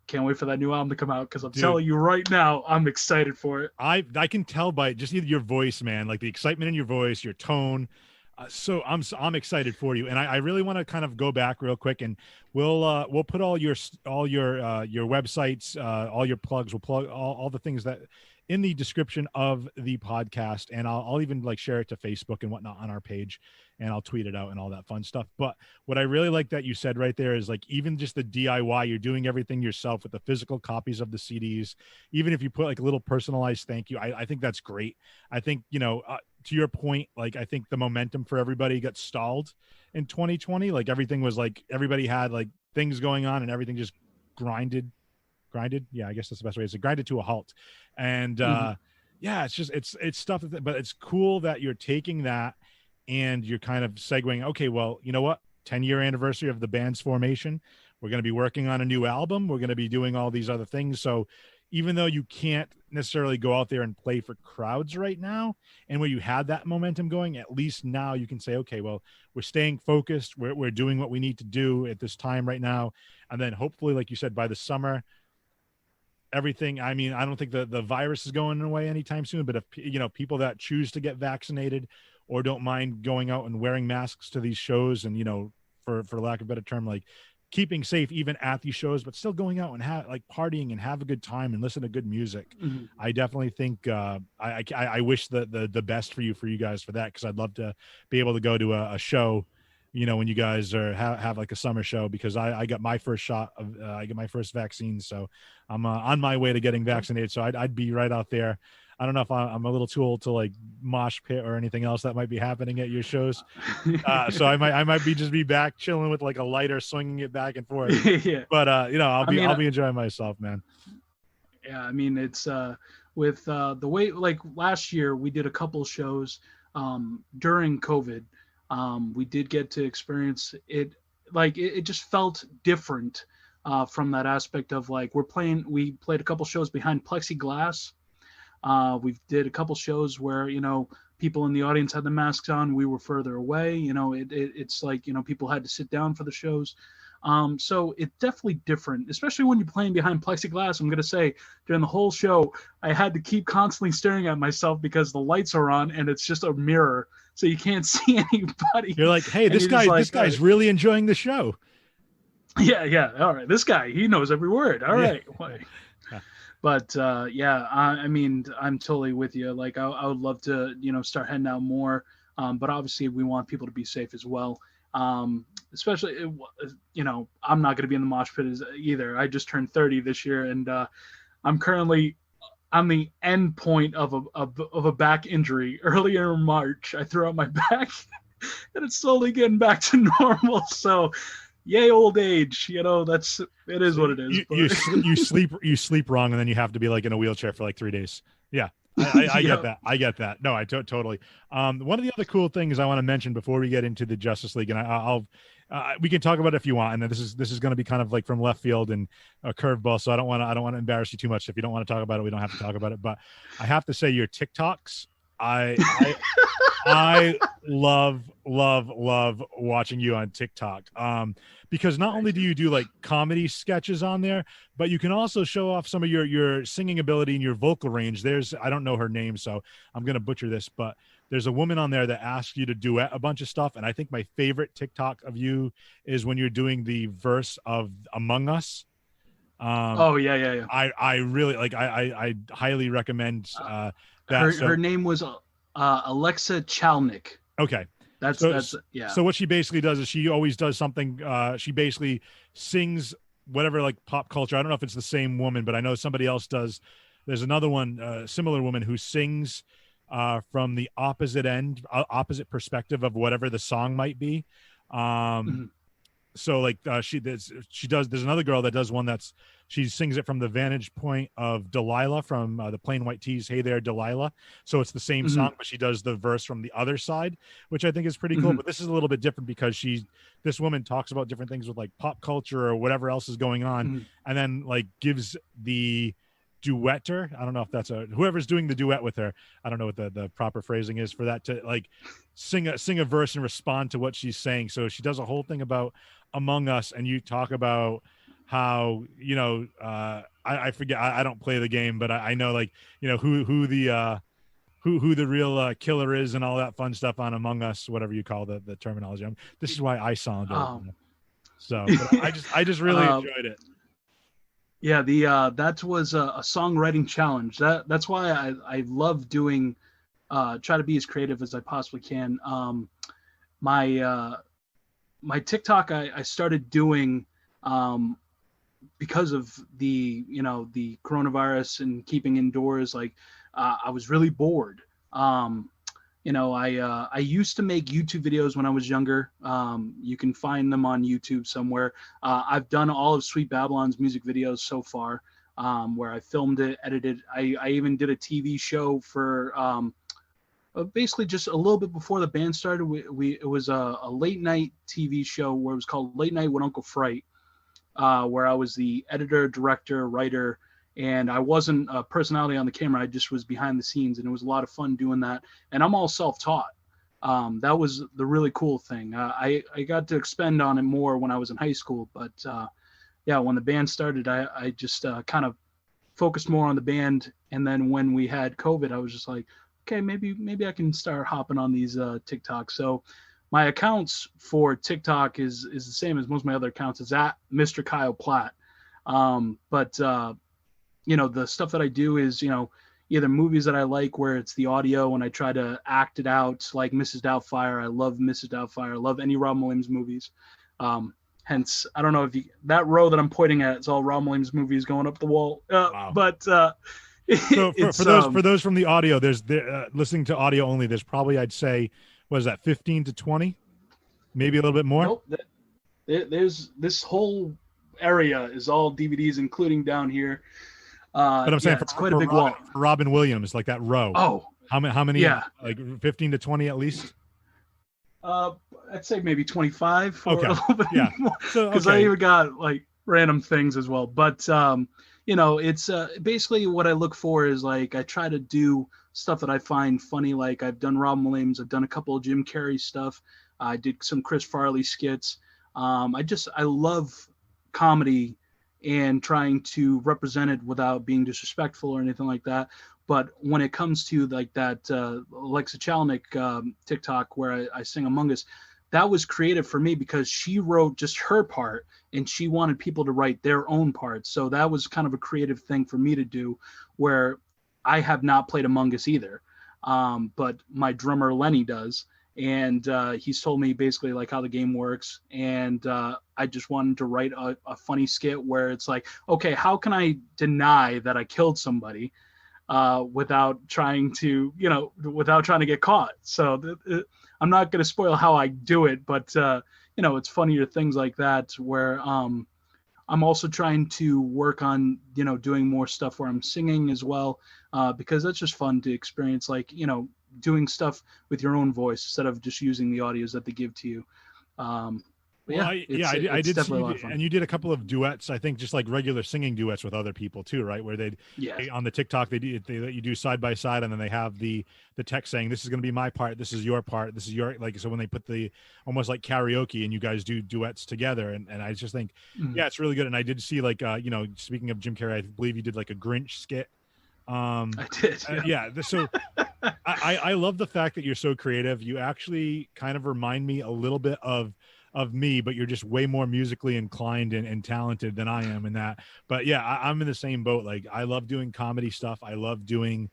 can't wait for that new album to come out, because I'm telling you right now, I'm excited for it. I can tell by just either your voice, man, like the excitement in your voice, your tone. So I'm excited for you, and I really want to kind of go back real quick, and we'll put all your websites, all your plugs, we'll plug all the things that in the description of the podcast, and I'll even like share it to Facebook and whatnot on our page, and I'll tweet it out and all that fun stuff. But what I really like that you said right there is like, even just the DIY, you're doing everything yourself with the physical copies of the CDs. Even if you put like a little personalized thank you, I think that's great. I think, you know, to your point, like I think the momentum for everybody got stalled in 2020. Like everything was like, everybody had like things going on and everything just grinded. Yeah, I guess that's the best way. It's grinded to a halt. And yeah, it's just, it's stuff, but it's cool that you're taking that and you're kind of segueing, okay, well, you know what? 10-year anniversary of the band's formation. We're going to be working on a new album. We're going to be doing all these other things. So even though you can't necessarily go out there and play for crowds right now, and where you had that momentum going, at least now you can say, okay, well, we're staying focused. We're doing what we need to do at this time right now. And then hopefully, like you said, by the summer, everything, I mean, I don't think the virus is going away anytime soon, but if, you know, people that choose to get vaccinated or don't mind going out and wearing masks to these shows and, you know, for lack of a better term, like keeping safe even at these shows, but still going out and partying and have a good time and listen to good music. Mhm. I definitely think I wish the best for you guys for that, because I'd love to be able to go to a show, you know, when you guys are have like a summer show, because I got my first shot of I get my first vaccine, so I'm on my way to getting vaccinated. So I'd be right out there. I don't know if I'm a little too old to like mosh pit or anything else that might be happening at your shows. So I might be back chilling with like a lighter, swinging it back and forth. Yeah. But you know, I'll be enjoying myself, man. Yeah, I mean, it's with the way, like last year we did a couple shows during COVID. We did get to experience it. Like it just felt different from that aspect of like we played a couple shows behind plexiglass. We did a couple shows where, you know, people in the audience had the masks on. We were further away. You know, it's like, you know, people had to sit down for the shows. So it's definitely different, especially when you're playing behind plexiglass. I'm going to say during the whole show, I had to keep constantly staring at myself because the lights are on and it's just a mirror. So you can't see anybody. You're like, hey, this guy's really enjoying the show. Yeah. All right. This guy, he knows every word. All right. But yeah, I mean, I'm totally with you. Like, I would love to, you know, start heading out more. But obviously, we want people to be safe as well. Especially, you know, I'm not going to be in the mosh pit either. I just turned 30 this year, and I'm currently on the end point of a back injury. Earlier in March, I threw out my back, and it's slowly getting back to normal. So, yay, old age. You know, it is what it is. You sleep wrong, and then you have to be like in a wheelchair for like 3 days. Yeah. I get that. I get that. No, totally. One of the other cool things I want to mention before we get into the Justice League, and I'll we can talk about it if you want. And this is going to be kind of like from left field and a curveball, so I don't want to embarrass you too much. If you don't want to talk about it, we don't have to talk about it. But I have to say, your TikToks, I love watching you on TikTok. Because not only do you do like comedy sketches on there, but you can also show off some of your singing ability and your vocal range. I don't know her name, so I'm going to butcher this, but there's a woman on there that asks you to duet a bunch of stuff. And I think my favorite TikTok of you is when you're doing the verse of Among Us. Yeah. I really like, I highly recommend that. Her name was Alexa Chalnick. Okay. That's yeah. So what she basically does is she always does something. She basically sings whatever, like pop culture. I don't know if it's the same woman, but I know somebody else does. There's another one, similar woman who sings from the opposite perspective of whatever the song might be. So like she does. There's another girl that does one she sings it from the vantage point of Delilah from the Plain White Tees. Hey there, Delilah. So it's the same song, but she does the verse from the other side, which I think is pretty cool. But this is a little bit different because this woman talks about different things with like pop culture or whatever else is going on, and then like gives the duetter, I don't know if that's whoever's doing the duet with her, I don't know what the proper phrasing is for that, to like sing a verse and respond to what she's saying. So she does a whole thing about Among Us, and you talk about how, you know, I forget, I don't play the game, but I know, like, you know, who the real killer is and all that fun stuff on Among Us, whatever you call the terminology. This is why I sound old. So I just really enjoyed it. Yeah, that was a songwriting challenge. That's why I love doing, try to be as creative as I possibly can. My TikTok I started doing because of the coronavirus and keeping indoors. Like I was really bored. I used to make YouTube videos when I was younger. You can find them on YouTube somewhere. I've done all of Sweet Babylon's music videos so far, where I filmed it, edited. I even did a TV show for basically just a little bit before the band started. It was a late night TV show where it was called Late Night with Uncle Fright, where I was the editor, director, writer, And I wasn't a personality on the camera. I just was behind the scenes, and it was a lot of fun doing that. And I'm all self-taught. That was the really cool thing. I got to expend on it more when I was in high school, but yeah, when the band started, I just kind of focused more on the band. And then when we had COVID, I was just like, okay, maybe I can start hopping on these TikToks. So my accounts for TikTok is the same as most of my other accounts. It's at Mr. Kyle Platt. But the stuff that I do is, either movies that I like where it's the audio and I try to act it out, like Mrs. Doubtfire. I love Mrs. Doubtfire. I love any Robin Williams movies. Hence, I don't know if that row that I'm pointing at, it's all Robin Williams movies going up the wall. Wow. But so for those from the audio, there's listening to audio only. There's probably, I'd say, what is that, 15 to 20, maybe a little bit more. Nope, there's this whole area is all DVDs, including down here. But I'm saying it's quite a big wall. For Robin Williams, like that row. Oh, how many? Yeah, like 15 to 20 at least. I'd say maybe 25. Okay. A little bit Yeah. more, So because I even got like random things as well. But it's basically what I look for is like I try to do stuff that I find funny. Like I've done Robin Williams, I've done a couple of Jim Carrey stuff. I did some Chris Farley skits. I love comedy and trying to represent it without being disrespectful or anything like that. But when it comes to like that Alexa Chalnick TikTok where I sing Among Us, that was creative for me because she wrote just her part and she wanted people to write their own parts. So that was kind of a creative thing for me to do, where I have not played Among Us either. But my drummer Lenny does. And he's told me basically like how the game works. And I just wanted to write a funny skit where it's like, okay, how can I deny that I killed somebody without trying to get caught? So I'm not going to spoil how I do it, but it's funnier things like that where I'm also trying to work on, doing more stuff where I'm singing as well, because that's just fun to experience, like, doing stuff with your own voice instead of just using the audios that they give to you. I did see, and you did a couple of duets, I think, just like regular singing duets with other people too, right? Where they on the TikTok they let you do side by side, and then they have the text saying, "This is going to be my part, this is your part, this is your," like, so when they put the almost like karaoke and you guys do duets together, and I just think, it's really good. And I did see like speaking of Jim Carrey, I believe you did like a Grinch skit. I did. So I love the fact that you're so creative. You actually kind of remind me a little bit of me, but you're just way more musically inclined and talented than I am in that. But yeah, I'm in the same boat. Like I love doing comedy stuff. I love doing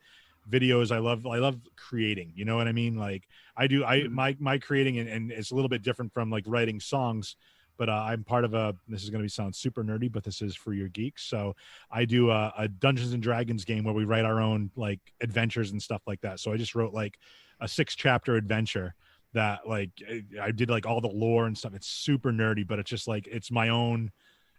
videos. I love creating, you know what I mean? Like my creating, and it's a little bit different from like writing songs, but I'm part of this is going to sound super nerdy, but this is for Your Geek. So I do a Dungeons and Dragons game where we write our own like adventures and stuff like that. So I just wrote like a 6-chapter adventure that like I did like all the lore and stuff. It's super nerdy, but it's just like, it's my own,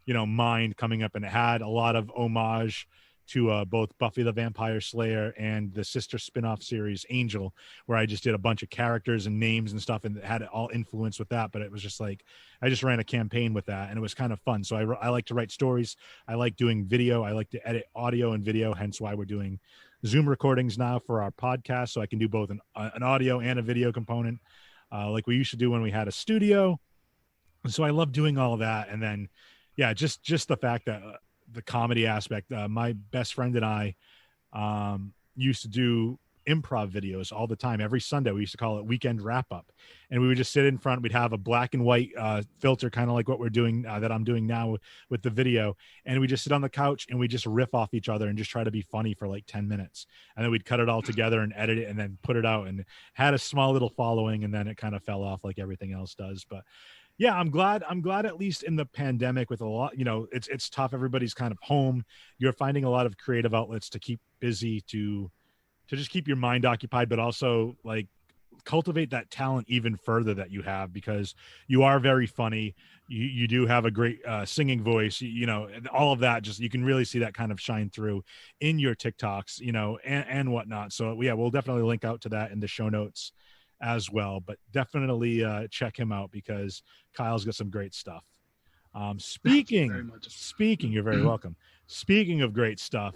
mind coming up, and it had a lot of homage to both Buffy the Vampire Slayer and the sister spinoff series Angel, where I just did a bunch of characters and names and stuff, and it had it all influenced with that. But it was just like, I just ran a campaign with that, and it was kind of fun. So I like to write stories. I like doing video. I like to edit audio and video, hence why we're doing Zoom recordings now for our podcast. So I can do both an audio and a video component, like we used to do when we had a studio. So I love doing all of that. And then, yeah, just the fact that the comedy aspect, my best friend and I used to do improv videos all the time. Every Sunday we used to call it Weekend Wrap Up, and we would just sit in front. We'd have a black and white filter, kind of like what we're doing that I'm doing now with the video, and we just sit on the couch and we just riff off each other and just try to be funny for like 10 minutes, and then we'd cut it all together and edit it and then put it out, and had a small little following, and then it kind of fell off like everything else does. But yeah, I'm glad at least in the pandemic with a lot, it's tough. Everybody's kind of home. You're finding a lot of creative outlets to keep busy, to just keep your mind occupied, but also like cultivate that talent even further that you have, because you are very funny. You do have a great singing voice, and all of that, just, you can really see that kind of shine through in your TikToks, and whatnot. So yeah, we'll definitely link out to that in the show notes as well, but definitely check him out because Kyle's got some great stuff. Thank you very Speaking, much. speaking, you're very welcome. Speaking of great stuff,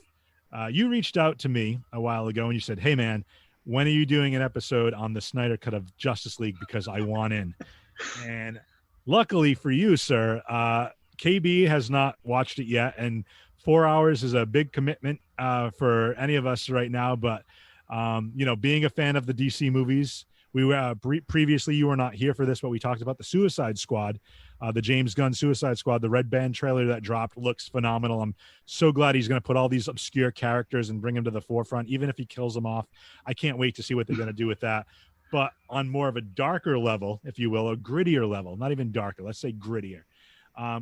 you reached out to me a while ago and you said, "Hey man, when are you doing an episode on the Snyder Cut of Justice League? Because I want in." And luckily for you, sir, KB has not watched it yet, and 4 hours is a big commitment for any of us right now. But being a fan of the DC movies, we were previously, you were not here for this, but we talked about the Suicide Squad, the James Gunn Suicide Squad. The Red Band trailer that dropped looks phenomenal. I'm so glad he's going to put all these obscure characters and bring them to the forefront, even if he kills them off. I can't wait to see what they're going to do with that. But on more of a darker level, if you will, a grittier level, not even darker, let's say grittier,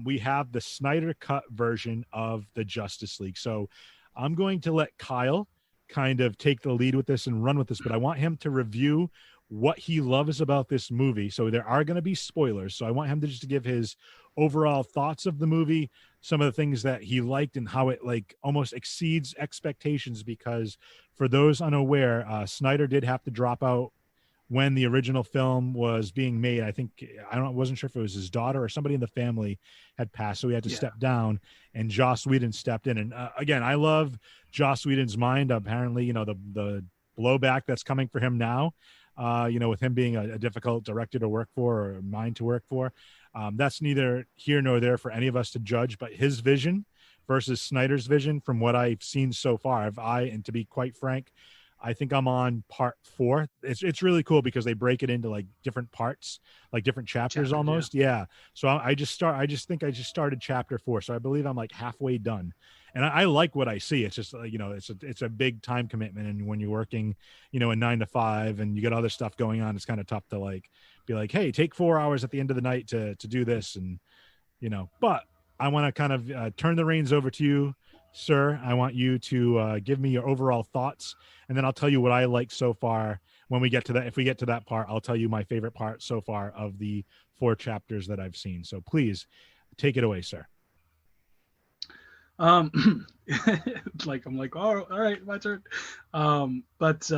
we have the Snyder Cut version of the Justice League. So I'm going to let Kyle kind of take the lead with this and run with this, but I want him to review what he loves about this movie. So there are going to be spoilers. So I want him to just give his overall thoughts of the movie, some of the things that he liked and how it like almost exceeds expectations, because for those unaware, Snyder did have to drop out when the original film was being made. I wasn't sure if it was his daughter or somebody in the family had passed, so he had to step down, and Joss Whedon stepped in. And again, I love Joss Whedon's mind. Apparently, the blowback that's coming for him now, with him being a difficult director to work for or mind to work for, that's neither here nor there for any of us to judge. But his vision versus Snyder's vision, from what I've seen so far, and to be quite frank, I think I'm on part 4. It's really cool because they break it into like different parts, like different chapters almost. Yeah. So I just think I just started chapter 4. So I believe I'm like halfway done, and I like what I see. It's just, it's a big time commitment. And when you're working, a 9 to 5 and you got other stuff going on, it's kind of tough to like be like, hey, take 4 hours at the end of the night to do this. And, but I want to kind of turn the reins over to you, sir. I want you to give me your overall thoughts, and then I'll tell you what I like so far when we get to that. If we get to that part, I'll tell you my favorite part so far of the 4 chapters that I've seen. So please take it away, sir. I'm like, oh, all right, my turn. But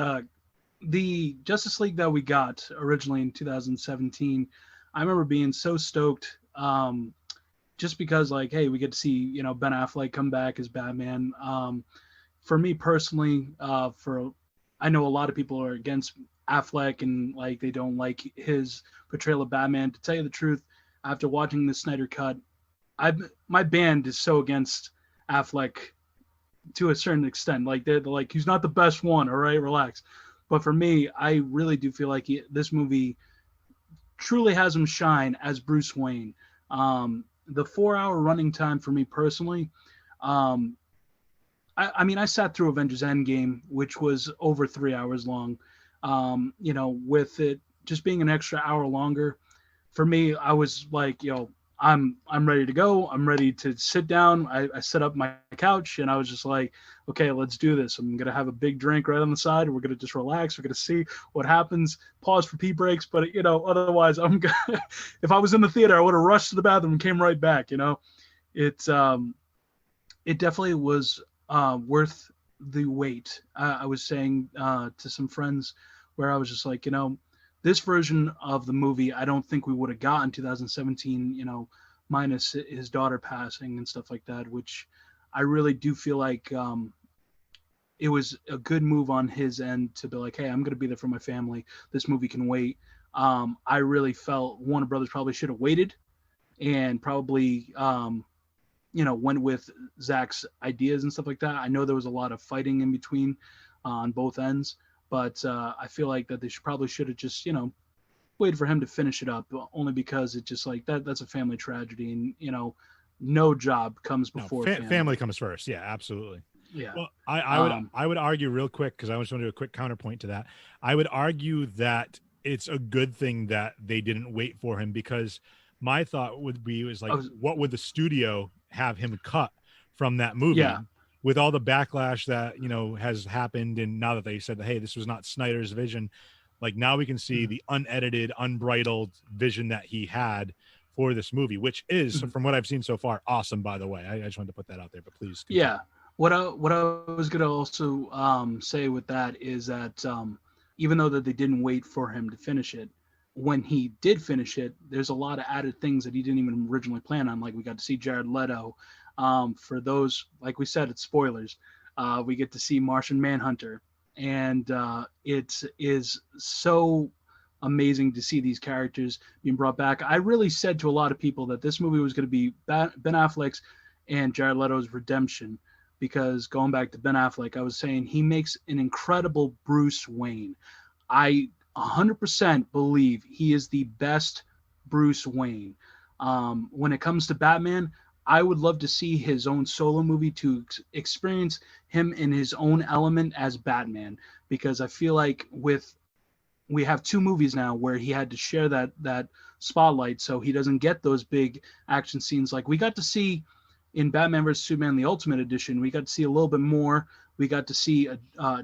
the Justice League that we got originally in 2017, I remember being so stoked. Just because, like, hey, we get to see, Ben Affleck come back as Batman. For me personally, I know a lot of people are against Affleck and like they don't like his portrayal of Batman. To tell you the truth, after watching the Snyder Cut, my band is so against Affleck to a certain extent. Like they're like, he's not the best one. All right, relax. But for me, I really do feel like this movie truly has him shine as Bruce Wayne. The 4-hour running time for me personally, I sat through Avengers Endgame, which was over 3 hours long. With it just being an extra hour longer, for me, I was like, I'm ready to go. I'm ready to sit down. I set up my couch and I was just like, okay, let's do this. I'm going to have a big drink right on the side. We're going to just relax. We're going to see what happens. Pause for pee breaks. But, otherwise if I was in the theater, I would have rushed to the bathroom and came right back. It definitely was worth the wait. I was saying to some friends where I was just like, this version of the movie, I don't think we would have gotten 2017, minus his daughter passing and stuff like that, which I really do feel like it was a good move on his end to be like, hey, I'm going to be there for my family. This movie can wait. I really felt Warner Brothers probably should have waited and probably, went with Zach's ideas and stuff like that. I know there was a lot of fighting in between on both ends. But I feel like that they probably should have just, waited for him to finish it up, only because it just like that's a family tragedy. And, no job comes before family comes first. Yeah, absolutely. Yeah. Well, I would argue real quick, because I just want to do a quick counterpoint to that. I would argue that it's a good thing that they didn't wait for him, because my thought would be what would the studio have him cut from that movie? Yeah. With all the backlash that, has happened. And now that they said that, hey, this was not Snyder's vision, like now we can see the unedited, unbridled vision that he had for this movie, which is, from what I've seen so far, awesome, by the way. I just wanted to put that out there, but please. Continue. Yeah. What I was going to also say with that is that even though that they didn't wait for him to finish it, when he did finish it, there's a lot of added things that he didn't even originally plan on. Like we got to see Jared Leto. For those, like we said, it's spoilers. We get to see Martian Manhunter, and it is so amazing to see these characters being brought back. I really said to a lot of people that this movie was going to be Ben Affleck's and Jared Leto's redemption, because going back to Ben Affleck, I was saying he makes an incredible Bruce Wayne. I 100% believe he is the best Bruce Wayne. When it comes to Batman, I would love to see his own solo movie to experience him in his own element as Batman, because I feel like we have 2 movies now where he had to share that spotlight, so he doesn't get those big action scenes like we got to see in Batman vs Superman: The Ultimate Edition. We got to see a little bit more. We got to see a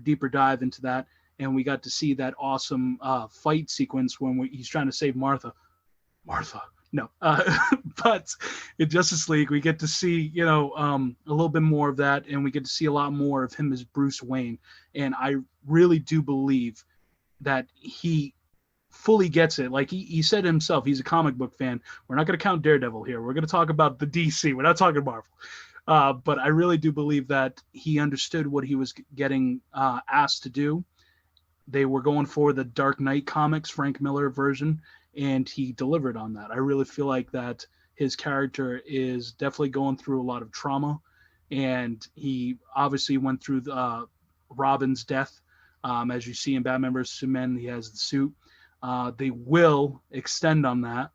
deeper dive into that, and we got to see that awesome fight sequence when he's trying to save Martha. No, but in Justice League, we get to see, a little bit more of that, and we get to see a lot more of him as Bruce Wayne. And I really do believe that he fully gets it. Like he said himself, he's a comic book fan. We're not going to count Daredevil here. We're going to talk about the DC. We're not talking Marvel. But I really do believe that he understood what he was getting asked to do. They were going for the Dark Knight comics, Frank Miller version, and he delivered on that. I really feel like that his character is definitely going through a lot of trauma, and he obviously went through Robin's death. As you see in Batman vs Superman, he has the suit. They will extend on that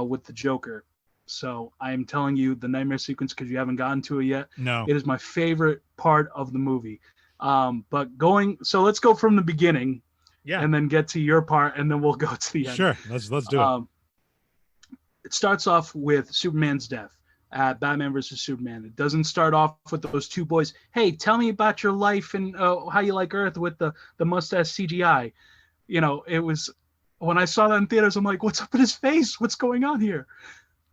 with the Joker. So I am telling you, the nightmare sequence, because you haven't gotten to it yet. No, it is my favorite part of the movie. So let's go from the beginning, and then get to your part, and then we'll go to the end. Sure, let's do it. It starts off with Superman's death at Batman vs Superman. It doesn't start off with those 2 boys. Hey, tell me about your life and how you like Earth with the mustache CGI. It was, when I saw that in theaters, I'm like, what's up with his face? What's going on here?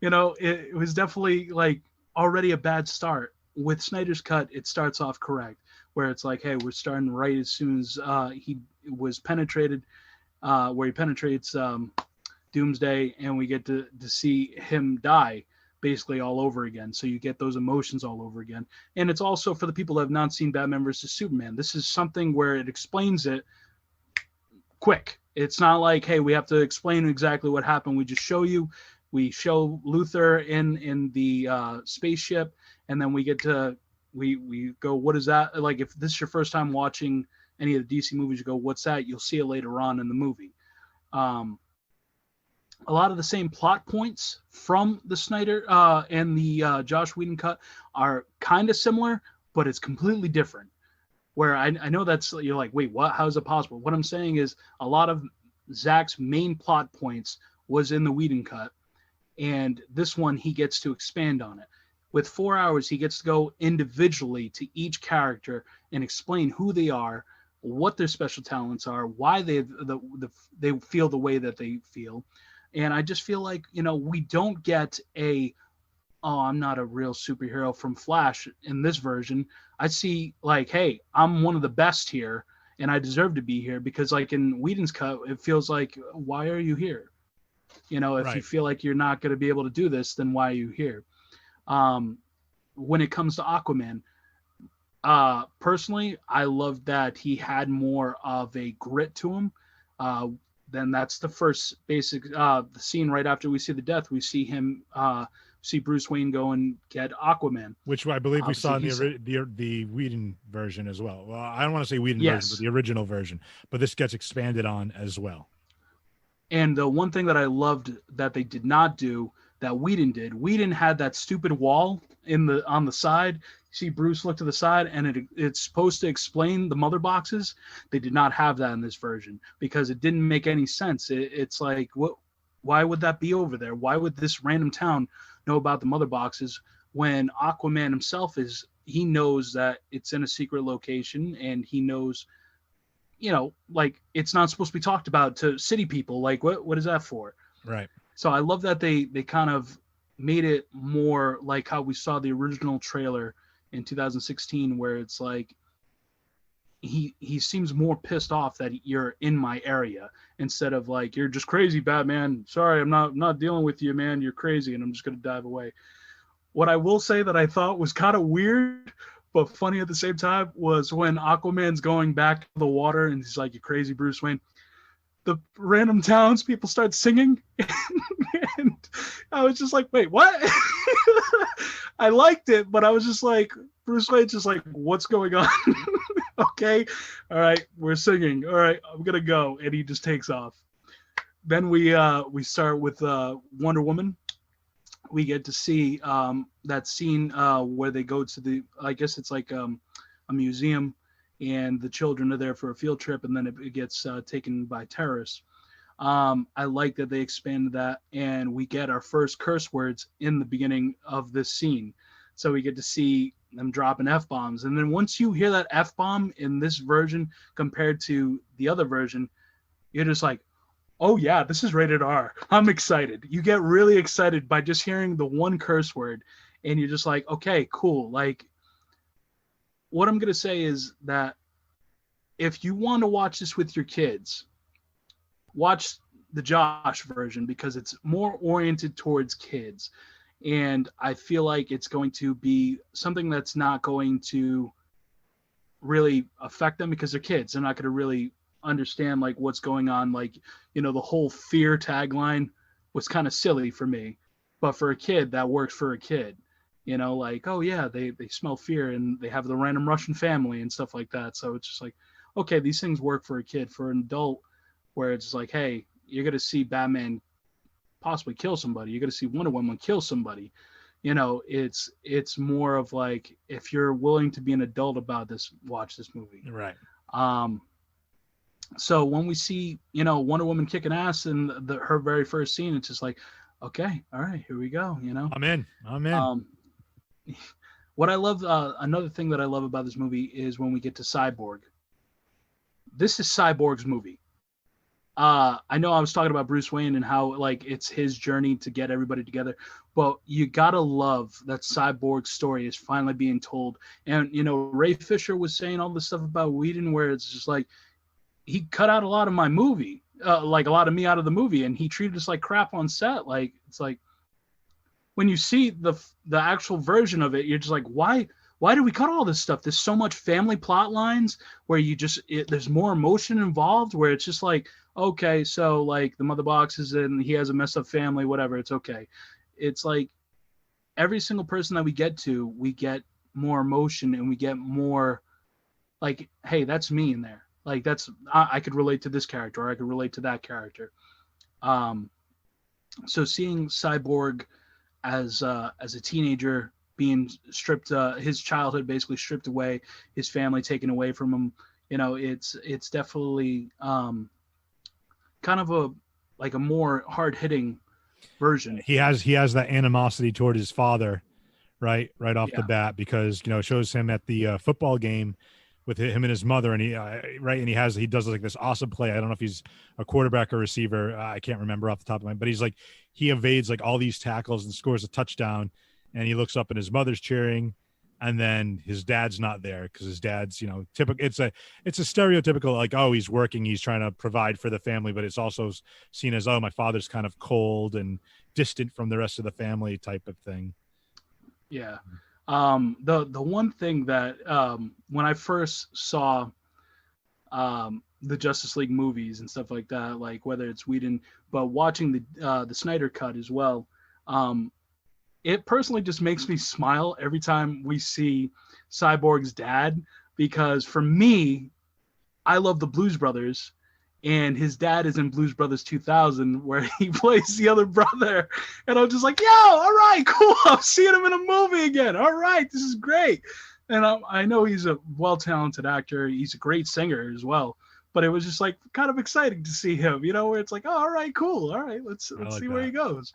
It was definitely like already a bad start. With Snyder's Cut, it starts off correct, where it's like, hey, we're starting right as soon as he was penetrated, where he penetrates Doomsday, and we get to see him die basically all over again. So you get those emotions all over again. And it's also for the people that have not seen Batman vs Superman. This is something where it explains it quick. It's not like, hey, we have to explain exactly what happened. We just show you. We show Luthor in the spaceship, and then we get to we go, what is that? Like, if this is your first time watching any of the DC movies, you go, what's that? You'll see it later on in the movie. A lot of the same plot points from the Snyder and the Joss Whedon cut are kind of similar, but it's completely different. Where I know that's, you're like, wait, what? How is it possible? What I'm saying is a lot of Zach's main plot points was in the Whedon cut, and this one he gets to expand on it. With 4 hours, he gets to go individually to each character and explain who they are, what their special talents are, why they feel the way that they feel. And I just feel like, we don't get I'm not a real superhero from Flash in this version. I see like, hey, I'm one of the best here, and I deserve to be here, because like in Whedon's cut, it feels like, why are you here? If you feel like you're not going to be able to do this, then why are you here? When it comes to Aquaman, personally, I love that he had more of a grit to him. Then that's the first basic the scene right after we see the death. We see him see Bruce Wayne go and get Aquaman, which I believe we saw in the Whedon version as well. Well, I don't want to say Whedon version, but the original version. But this gets expanded on as well. And the one thing that I loved that they did not do that Whedon did, Whedon had that stupid wall on the side. You see Bruce look to the side, and it's supposed to explain the mother boxes. They did not have that in this version because it didn't make any sense. It's like, what? Why would that be over there? Why would this random town know about the mother boxes when Aquaman himself he knows that it's in a secret location, and he knows, like, it's not supposed to be talked about to city people. Like, what is that for? Right. So I love that they kind of made it more like how we saw the original trailer in 2016, where it's like, he seems more pissed off that you're in my area instead of like, you're just crazy, Batman. Sorry, I'm not dealing with you, man. You're crazy, and I'm just gonna dive away. What I will say that I thought was kind of weird but funny at the same time was when Aquaman's going back to the water and he's like, "You crazy, Bruce Wayne." The random townspeople start singing, and I was just like, "Wait, what?" I liked it, but I was just like, Bruce Wayne's just like, "What's going on?" Okay, all right, we're singing. All right, I'm gonna go, and he just takes off. Then we start with Wonder Woman. We get to see that scene where they go to the, I guess it's like a museum, and the children are there for a field trip, and then it gets taken by terrorists. I like that they expanded that, and we get our first curse words in the beginning of this scene. So we get to see them dropping F-bombs. And then once you hear that F-bomb in this version compared to the other version, you're just like, oh yeah, this is rated R. I'm excited. You get really excited by just hearing the one curse word, and you're just like, okay, cool. Like, what I'm going to say is that if you want to watch this with your kids, watch the Josh version because it's more oriented towards kids. And I feel like it's going to be something that's not going to really affect them because they're kids. They're not going to really understand like what's going on. Like, you know, the whole fear tagline was kind of silly for me, but for a kid that works for a kid, you know, like, oh yeah, they smell fear and they have the random Russian family and stuff like that. So it's just like, okay, these things work for a kid. For an adult, where it's like, hey, you're going to see Batman possibly kill somebody. You're going to see Wonder Woman kill somebody. You know, it's more of like, if you're willing to be an adult about this, watch this movie. Right. So when we see, you know, Wonder Woman kicking ass in her very first scene, it's just like, okay, all right, here we go. You know, I'm in. What I love, another thing that I love about this movie is when we get to Cyborg. This is Cyborg's movie. I know I was talking about Bruce Wayne and how like it's his journey to get everybody together, but you gotta love that Cyborg's story is finally being told. And you know, Ray Fisher was saying all this stuff about Whedon, where it's just like he cut out a lot of my movie, like a lot of me out of the movie, and he treated us like crap on set. Like, it's like when you see the actual version of it, you're just like, why did we cut all this stuff? There's so much family plot lines where you just there's more emotion involved, where it's just like, okay, so like the mother box is in, he has a messed up family, whatever, it's okay. It's like every single person that we get more emotion, and we get more like, hey, that's me in there. Like, that's, I could relate to this character, or I could relate to that character. So seeing Cyborg as a teenager being stripped, his childhood basically stripped away, his family taken away from him, you know, it's definitely kind of a more hard-hitting version. He has that animosity toward his father, right off the bat, because, you know, it shows him at the football game with him and his mother, and he does like this awesome play. I don't know if he's a quarterback or receiver. I can't remember off the top of my head, but he's like, he evades like all these tackles and scores a touchdown, and he looks up and his mother's cheering, and then his dad's not there because his dad's, you know, typical. It's a stereotypical, like, oh, he's working, he's trying to provide for the family, but it's also seen as, oh, my father's kind of cold and distant from the rest of the family type of thing. Yeah. The one thing that when I first saw the Justice League movies and stuff like that, like whether it's Whedon, but watching the Snyder Cut as well, it personally just makes me smile every time we see Cyborg's dad, because for me, I love the Blues Brothers, and his dad is in Blues Brothers 2000, where he plays the other brother. And I'm just like, yo, all right, cool. I'm seeing him in a movie again. All right, this is great. And I know he's a well-talented actor. He's a great singer as well. But it was just like kind of exciting to see him, you know, where it's like, oh, all right, cool. All right, let's see where he goes.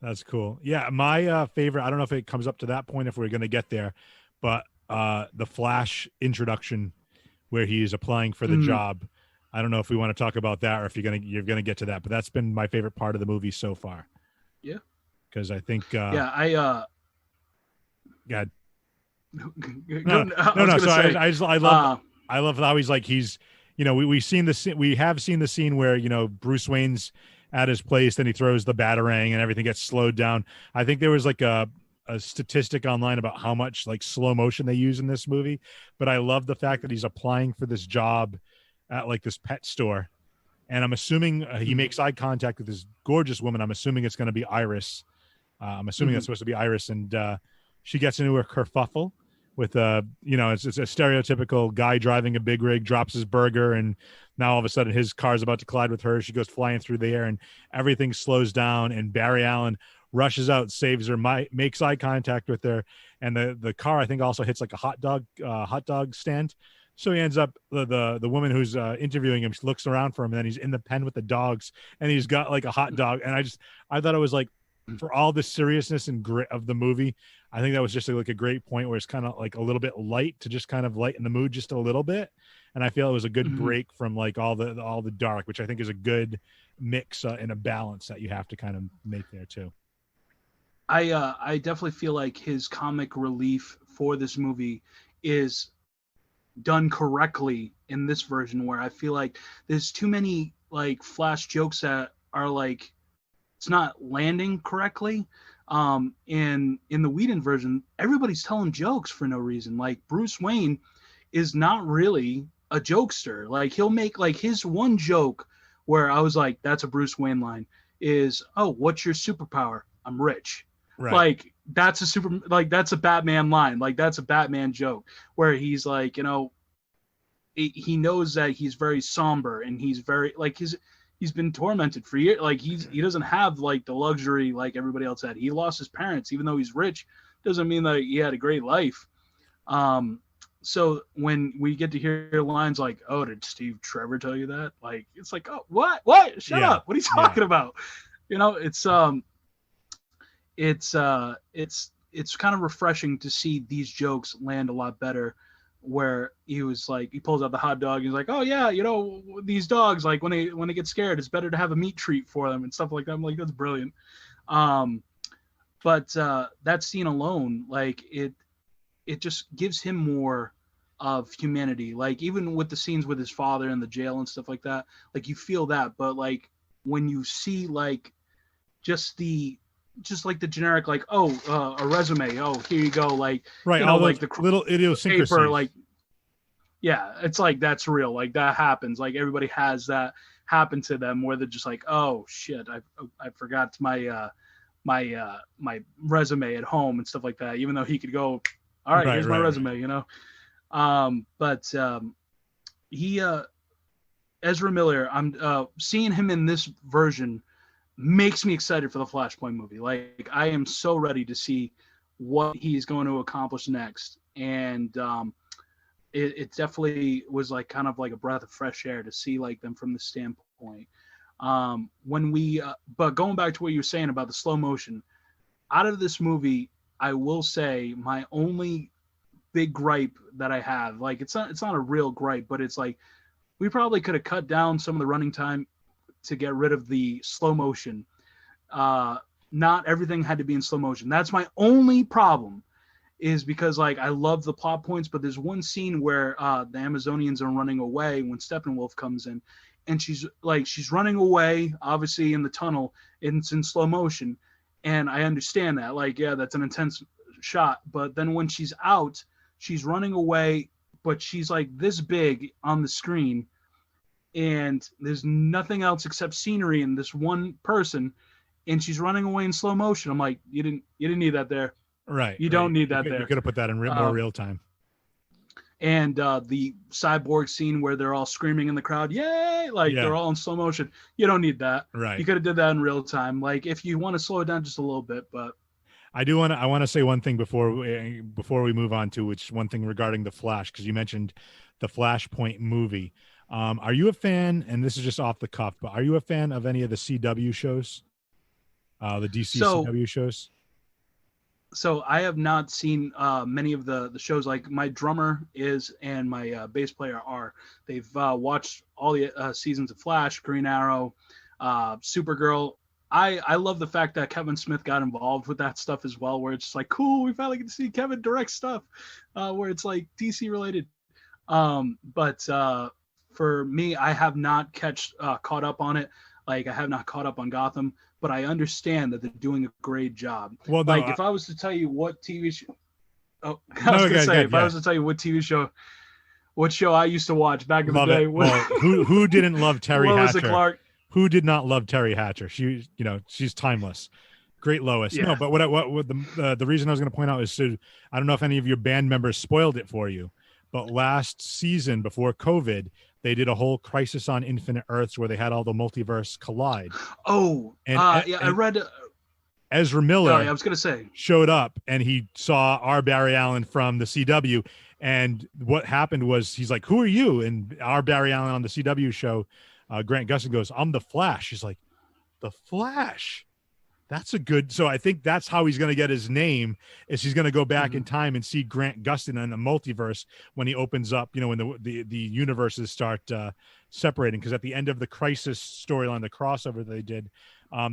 That's cool. Yeah, my favorite, I don't know if it comes up to that point if we're going to get there, but the Flash introduction where he's applying for the job. I don't know if we want to talk about that or if you're gonna get to that, but that's been my favorite part of the movie so far. Yeah, because I think God. No. Sorry, I I love how he's we have seen the scene where, Bruce Wayne's at his place, then he throws the batarang and everything gets slowed down. I think there was like a statistic online about how much like slow motion they use in this movie, but I love the fact that he's applying for this job at like this pet store, and I'm assuming he makes eye contact with this gorgeous woman. I'm assuming it's going to be Iris. I'm assuming that's supposed to be Iris, and she gets into a kerfuffle with it's a stereotypical guy driving a big rig, drops his burger, and now all of a sudden his car's about to collide with her. She goes flying through the air and everything slows down, and Barry Allen rushes out, saves her, makes eye contact with her, and the car I think also hits like a hot dog stand. So he ends up, the woman who's interviewing him looks around for him, and then he's in the pen with the dogs, and he's got like a hot dog. And I thought it was like, for all the seriousness and grit of the movie, I think that was just like a great point where it's kind of like a little bit light to just kind of lighten the mood just a little bit. And I feel it was a good break from like all the dark, which I think is a good mix and a balance that you have to kind of make there too. I definitely feel like his comic relief for this movie is done correctly in this version, where I feel like there's too many like Flash jokes that are like, it's not landing correctly. In the Whedon version, everybody's telling jokes for no reason. Like Bruce Wayne is not really a jokester. Like he'll make like his one joke where I was like, that's a Bruce Wayne line, is, oh, what's your superpower? I'm rich. Right. Like that's a Batman line. Like that's a Batman joke where he's like, he knows that he's very somber, and he's very like he's been tormented for years. Like he doesn't have like the luxury like everybody else had. He lost his parents, even though he's rich, doesn't mean that he had a great life. So when we get to hear lines like, oh, did Steve Trevor tell you that? Like, it's like, oh, what? Shut up. What are you talking about? It's kind of refreshing to see these jokes land a lot better, where he was like, he pulls out the hot dog, and he's like, oh yeah, these dogs, like when they get scared, it's better to have a meat treat for them and stuff like that. I'm like, that's brilliant. But that scene alone, like it just gives him more of humanity. Like even with the scenes with his father in the jail and stuff like that, like you feel that. But like when you see like just like the generic, like, oh, a resume, oh, here you go, like, right, all like the little idiosyncrasies, paper, like, yeah, it's like that's real, like that happens, like everybody has that happen to them, where they're just like, oh shit, I forgot my my resume at home and stuff like that, even though he could go, all right, here's my resume, but he Ezra Miller, I'm seeing him in this version makes me excited for the Flashpoint movie. Like I am so ready to see what he's going to accomplish next. And it definitely was like kind of like a breath of fresh air to see like them from the standpoint. But going back to what you were saying about the slow motion, out of this movie, I will say my only big gripe that I have, like it's not a real gripe, but it's like we probably could have cut down some of the running time to get rid of the slow motion. Not everything had to be in slow motion. That's my only problem, is because like I love the plot points, but there's one scene where the Amazonians are running away when Steppenwolf comes in, and she's running away, obviously in the tunnel, and it's in slow motion. And I understand that, like, yeah, that's an intense shot. But then when she's out, she's running away, but she's like this big on the screen, and there's nothing else except scenery and this one person, and she's running away in slow motion. I'm like, you didn't need that there. Right. You don't need that there. You could have put that in more real time. And the cyborg scene where they're all screaming in the crowd, yay! Like they're all in slow motion. You don't need that. Right. You could have did that in real time. Like if you want to slow it down just a little bit, but I want to say one thing before we move on to one thing regarding the Flash, because you mentioned the Flashpoint movie. Are you a fan, and this is just off the cuff, but are you a fan of any of the CW shows? The DC CW shows? So I have not seen many of the shows. Like my drummer is, and my bass player are. They've watched all the seasons of Flash, Green Arrow, Supergirl. I love the fact that Kevin Smith got involved with that stuff as well, where it's just like, cool, we finally get to see Kevin direct stuff, where it's like DC related. But for me, I have not caught up on it. Like, I have not caught up on Gotham, but I understand that they're doing a great job. Well, no, like, if I was to tell you what TV show, I was No, gonna say, if I was to tell you what show I used to watch back in love the day. it. Well, who didn't love Terry Lois Hatcher? Clark. Who did not love Terry Hatcher? She's timeless. Great Lois. Yeah. No, but what the reason I was going to point out is I don't know if any of your band members spoiled it for you, but last season before COVID, they did a whole Crisis on Infinite Earths where they had all the multiverse collide. Oh, I read. Ezra Miller. I was going to say, showed up and he saw our Barry Allen from the CW. And what happened was he's like, "Who are you?" And our Barry Allen on the CW show, Grant Gustin goes, "I'm the Flash." He's like, "The Flash? That's a good." So I think that's how he's going to get his name, is he's going to go back in time and see Grant Gustin in the multiverse when he opens up, when the universes start separating. Because at the end of the Crisis storyline, the crossover that they did,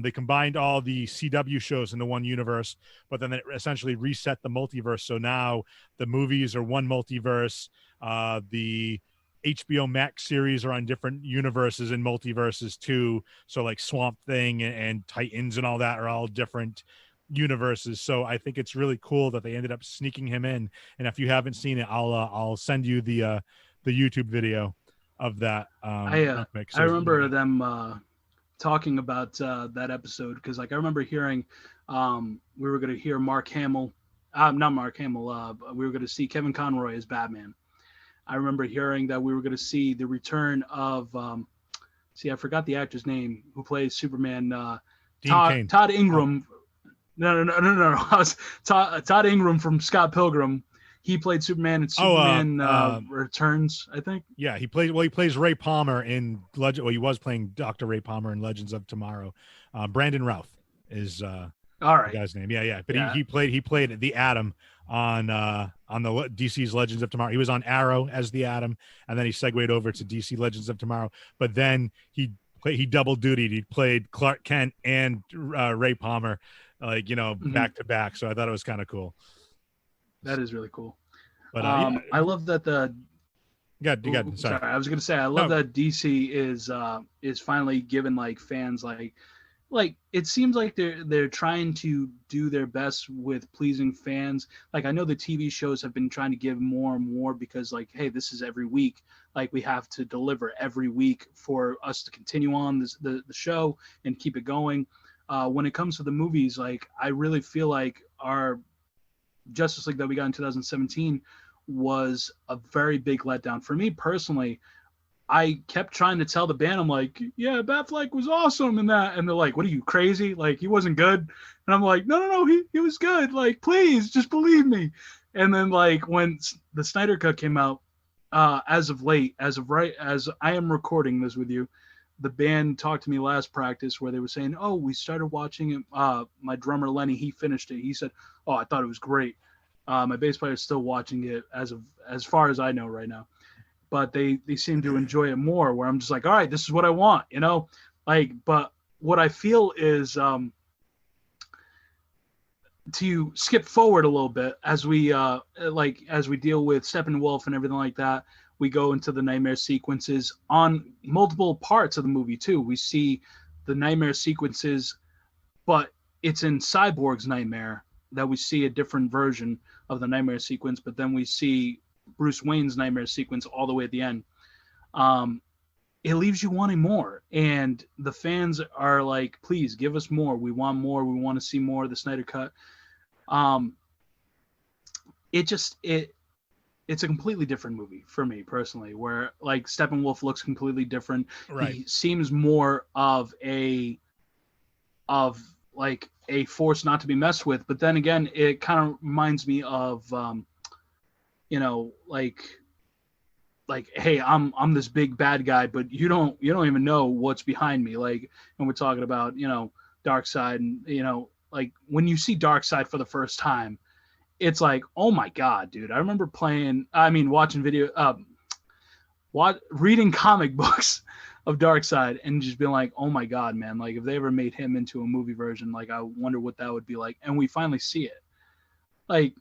they combined all the CW shows into one universe, but then it essentially reset the multiverse. So now the movies are one multiverse. The HBO Max series are on different universes and multiverses too. So like Swamp Thing and Titans and all that are all different universes. So I think it's really cool that they ended up sneaking him in. And if you haven't seen it, I'll send you the YouTube video of that. I remember them talking about that episode, because like I remember hearing we were going to hear Mark Hamill, not Mark Hamill. We were going to see Kevin Conroy as Batman. I remember hearing that we were going to see the return of, I forgot the actor's name who plays Superman. Todd Ingram. No. I was Todd Ingram from Scott Pilgrim. He played Superman in Superman Returns, I think. Yeah, he plays Ray Palmer in Legend. Well, he was playing Dr. Ray Palmer in Legends of Tomorrow. Brandon Routh is all right. The guy's name. Yeah. But he played the Atom on the DC's Legends of Tomorrow. He was on Arrow as the Atom, and then he segued over to DC Legends of Tomorrow. But then he double dutied. He played Clark Kent and Ray Palmer, back to back. So I thought it was kind of cool. That is really cool. But I love that sorry. Sorry, I was gonna say I love that DC is finally giving like fans like it seems like they're trying to do their best with pleasing fans. Like I know the TV shows have been trying to give more and more, because like, hey, this is every week. Like we have to deliver every week for us to continue on the show and keep it going. When it comes to the movies, like I really feel like our Justice League that we got in 2017 was a very big letdown for me personally. I kept trying to tell the band, I'm like, yeah, Batfleck was awesome in that, and they're like, what are you, crazy? Like he wasn't good. And I'm like, no, he was good. Like please just believe me. And then like when the Snyder Cut came out, as of I am recording this with you, the band talked to me last practice where they were saying, oh, we started watching it. My drummer, Lenny, he finished it. He said, oh, I thought it was great. My bass player is still watching it as far as I know right now. But they seem to enjoy it more, where I'm just like, all right, this is what I want, but what I feel is to skip forward a little bit as we deal with Steppenwolf and everything like that. We go into the nightmare sequences on multiple parts of the movie too. We see the nightmare sequences, but it's in Cyborg's nightmare that we see a different version of the nightmare sequence, but then we see Bruce Wayne's nightmare sequence all the way at the end. It leaves you wanting more, and the fans are like, please give us more. We want more. We want to see more of the Snyder Cut. It's a completely different movie for me personally, where like Steppenwolf looks completely different. Right. He seems more of a force not to be messed with. But then again, it kind of reminds me of, like, hey, I'm this big bad guy, but you don't even know what's behind me. Like, and we're talking about, Darkseid, and, like when you see Darkseid for the first time, it's like, oh my God, dude. I remember watching reading comic books of Darkseid and just being like, oh my God, man. Like if they ever made him into a movie version, like I wonder what that would be like. And we finally see it. Like,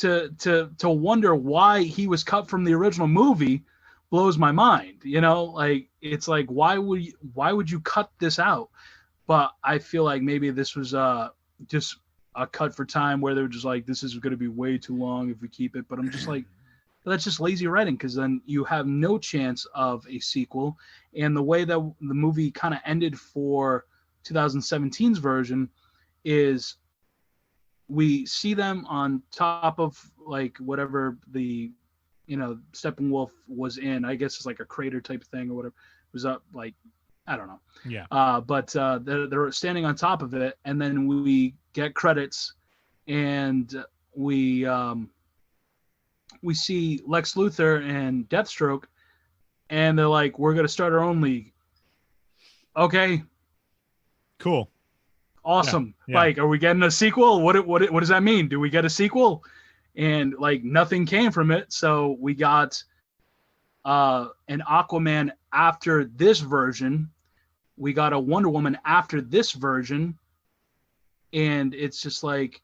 to wonder why he was cut from the original movie blows my mind. You know, like it's like why would you cut this out? But I feel like maybe this was just a cut for time where they were just like, this is going to be way too long if we keep it. But I'm just like, that's just lazy writing, because then you have no chance of a sequel. And the way that the movie kind of ended for 2017's version is we see them on top of like whatever the, you know, Steppenwolf was in. I guess it's like a crater type thing or whatever. It was up like, I don't know. Yeah. But they're standing on top of it, and then we get credits, and we see Lex Luthor and Deathstroke, and they're like, "We're gonna start our own league." Okay. Cool. Awesome. Yeah. Like, are we getting a sequel? What does that mean? Do we get a sequel? And like nothing came from it, so we got an Aquaman after this version. We got a Wonder Woman after this version, and it's just like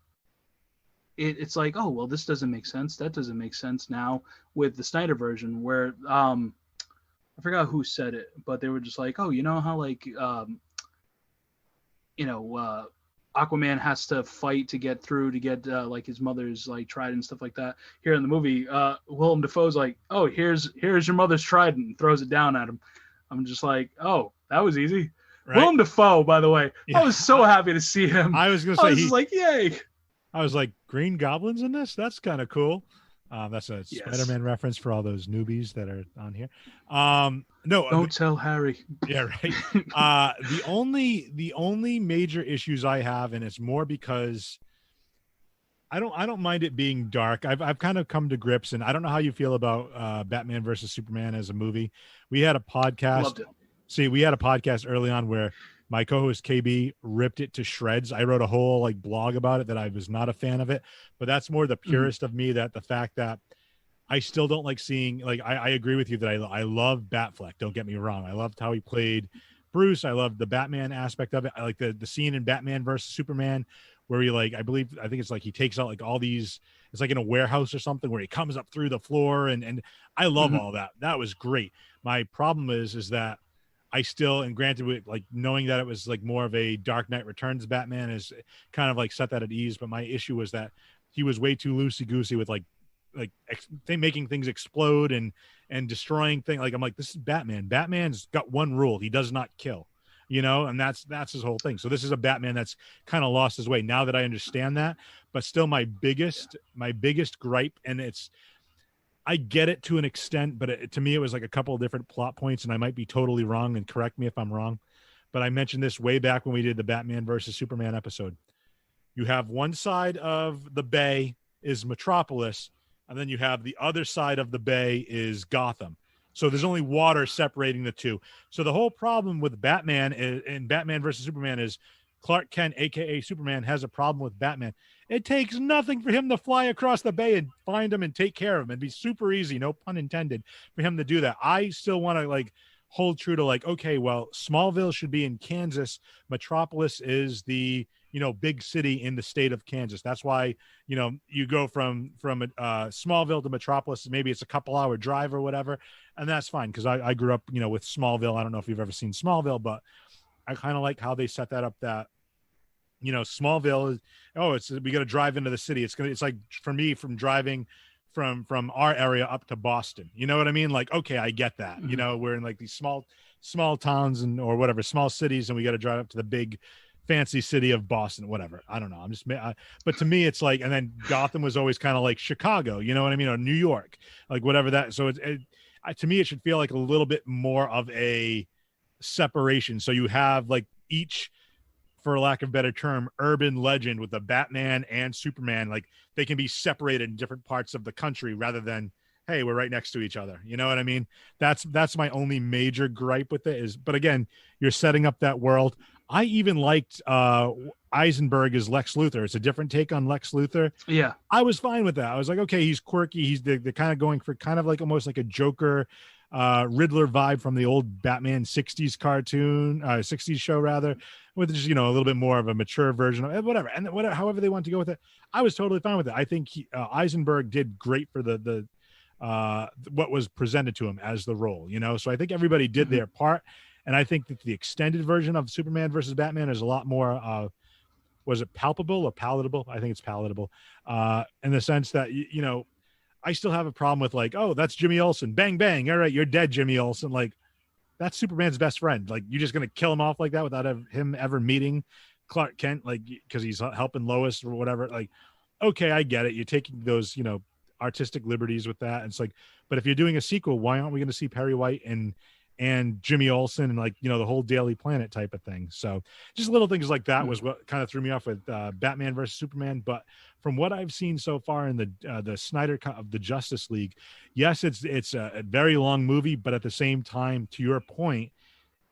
it's like, oh well, this doesn't make sense. That doesn't make sense now with the Snyder version, where I forgot who said it, but they were just like, oh, you know how like Aquaman has to fight to get through to get like his mother's like trident and stuff like that. Here in the movie, Willem Dafoe's like, oh, here's your mother's trident, and throws it down at him. I'm just like, oh, that was easy. Right? Willem Dafoe, by the way, yeah. I was so happy to see him. I was gonna say, just like, yay. I was like, Green Goblin's in this? That's kind of cool. That's a Spider-Man reference for all those newbies that are on here. No, don't tell Harry. Yeah, right. The only major issues I have, and it's more because I don't mind it being dark. I've kind of come to grips, and I don't know how you feel about Batman versus Superman as a movie. We had a podcast. Loved it. See, we had a podcast early on where my co-host KB ripped it to shreds. I wrote a whole like blog about it that I was not a fan of it, but that's more the purist of me, that the fact that I still don't like seeing, like, I agree with you that I love Batfleck. Don't get me wrong. I loved how he played Bruce. I loved the Batman aspect of it. I like the scene in Batman versus Superman where he like, I think it's like he takes out like all these, it's like in a warehouse or something where he comes up through the floor, and I love all that. That was great. My problem is that I still, and granted, with like knowing that it was like more of a Dark Knight Returns Batman is kind of like set that at ease. But my issue was that he was way too loosey goosey with making things explode and destroying things. Like, I'm like, this is Batman. Batman's got one rule: he does not kill. You know, and that's his whole thing. So this is a Batman that's kind of lost his way now that I understand that. But still, my biggest gripe, and I get it to an extent, but to me, it was like a couple of different plot points, and I might be totally wrong, and correct me if I'm wrong. But I mentioned this way back when we did the Batman versus Superman episode. You have one side of the bay is Metropolis, and then you have the other side of the bay is Gotham. So there's only water separating the two. So the whole problem with Batman in Batman versus Superman is Clark Kent, a.k.a. Superman, has a problem with Batman. It takes nothing for him to fly across the bay and find him and take care of him. It'd be super easy, no pun intended, for him to do that. I still want to like hold true to like, okay, well, Smallville should be in Kansas. Metropolis is the, big city in the state of Kansas. That's why, you go from Smallville to Metropolis. Maybe it's a couple hour drive or whatever. And that's fine. Cause I grew up, with Smallville. I don't know if you've ever seen Smallville, but I kind of like how they set that up, that, Smallville is, we got to drive into the city. It's like for me, from driving from our area up to Boston, you know what I mean? Like, okay, I get that. Mm-hmm. We're in like these small towns or whatever, small cities, and we got to drive up to the big fancy city of Boston, whatever. I don't know. But to me, it's like, and then Gotham was always kind of like Chicago, you know what I mean? Or New York, like whatever that. So to me, it should feel like a little bit more of a separation. So you have like each, for lack of a better term, urban legend with the Batman and Superman, like they can be separated in different parts of the country rather than, hey, we're right next to each other. You know what I mean? That's my only major gripe with it but again, you're setting up that world. I even liked Eisenberg as Lex Luthor. It's a different take on Lex Luthor. Yeah. I was fine with that. I was like, okay, he's quirky. He's the kind of going for kind of like almost like a Joker, Riddler vibe from the old Batman 60s cartoon, 60s show rather, with just, a little bit more of a mature version of it, whatever. And whatever, however they want to go with it, I was totally fine with it. I think Eisenberg did great for the what was presented to him as the role, So I think everybody did their part. And I think that the extended version of Superman versus Batman is a lot more, was it palpable or palatable? I think it's palatable, in the sense that, I still have a problem with like, oh, that's Jimmy Olsen. Bang, bang. All right, you're dead, Jimmy Olsen. Like, that's Superman's best friend. Like, you're just going to kill him off like that without him ever meeting Clark Kent, like, because he's helping Lois or whatever. Like, okay, I get it. You're taking those, artistic liberties with that. And it's like, but if you're doing a sequel, why aren't we going to see Perry White and Jimmy Olsen and like, the whole Daily Planet type of thing. So just little things like that was what kind of threw me off with Batman versus Superman. But from what I've seen so far in the Snyder Cut of the Justice League, yes, it's a very long movie, but at the same time, to your point,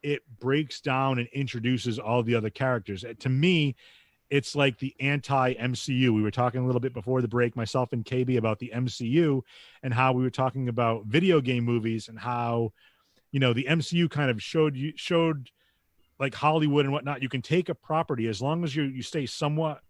it breaks down and introduces all the other characters. To me, it's like the anti-MCU. We were talking a little bit before the break, myself and KB, about the MCU and how we were talking about video game movies and how, the MCU kind of showed like Hollywood and whatnot. You can take a property as long as you stay somewhat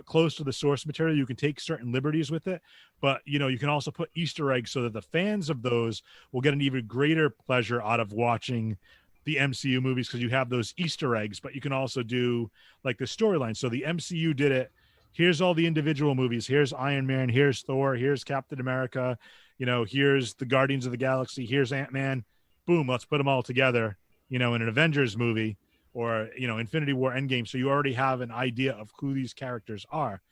close to the source material. You can take certain liberties with it, but you can also put Easter eggs so that the fans of those will get an even greater pleasure out of watching the MCU movies, because you have those Easter eggs, but you can also do like the storyline. So the MCU did it. Here's all the individual movies. Here's Iron Man. Here's Thor. Here's Captain America. Here's the Guardians of the Galaxy. Here's Ant-Man. Boom, let's put them all together, in an Avengers movie or, Infinity War Endgame. So you already have an idea of who these characters are.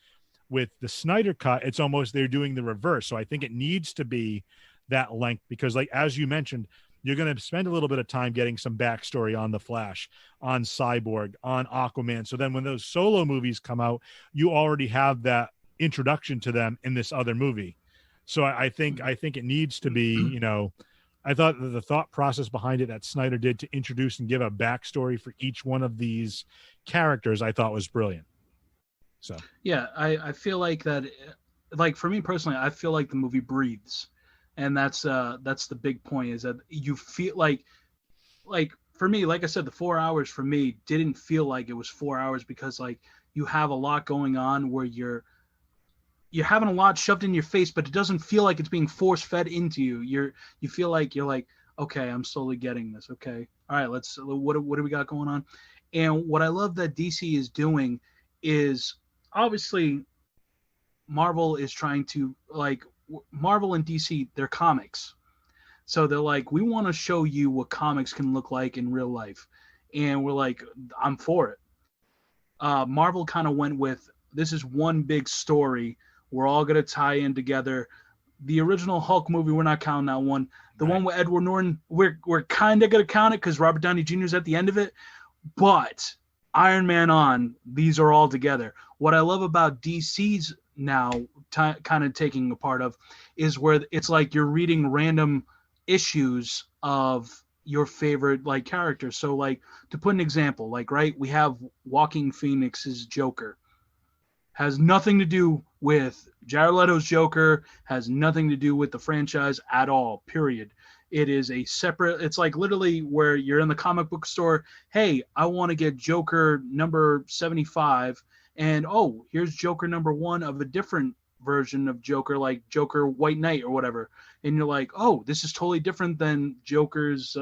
With the Snyder Cut, it's almost they're doing the reverse. So I think it needs to be that length because, like, as you mentioned, you're going to spend a little bit of time getting some backstory on the Flash, on Cyborg, on Aquaman. So then when those solo movies come out, you already have that introduction to them in this other movie. So I think it needs to be, I thought the thought process behind it that Snyder did to introduce and give a backstory for each one of these characters, I thought was brilliant. So yeah, I feel like that, like for me personally, I feel like the movie breathes, and that's the big point, is that you feel like for me, like I said, the 4 hours for me didn't feel like it was 4 hours because like you have a lot going on where you're having a lot shoved in your face, but it doesn't feel like it's being force fed into you. You feel like you're like, okay, I'm slowly getting this. Okay. All right, what do we got going on? And what I love that DC is doing is obviously Marvel is trying to, like, Marvel and DC, they're comics. So they're like, we want to show you what comics can look like in real life. And we're like, I'm for it. Marvel kind of went with, this is one big story. We're all going to tie in together. The original Hulk movie, we're not counting that one. The one with Edward Norton, we're kind of going to count it because Robert Downey Jr. is at the end of it. But Iron Man on, these are all together. What I love about DC's now kind of taking a part of is where it's like you're reading random issues of your favorite like characters. So like, to put an example, like, right, we have Joaquin Phoenix's Joker. Has nothing to do with Jared Leto's Joker, has nothing to do with the franchise at all, period. It is a separate, it's like literally where you're in the comic book store, hey, I want to get Joker number 75, and oh, here's Joker number 1 of a different version of Joker, like Joker White Knight or whatever. And you're like, oh, this is totally different than Joker's,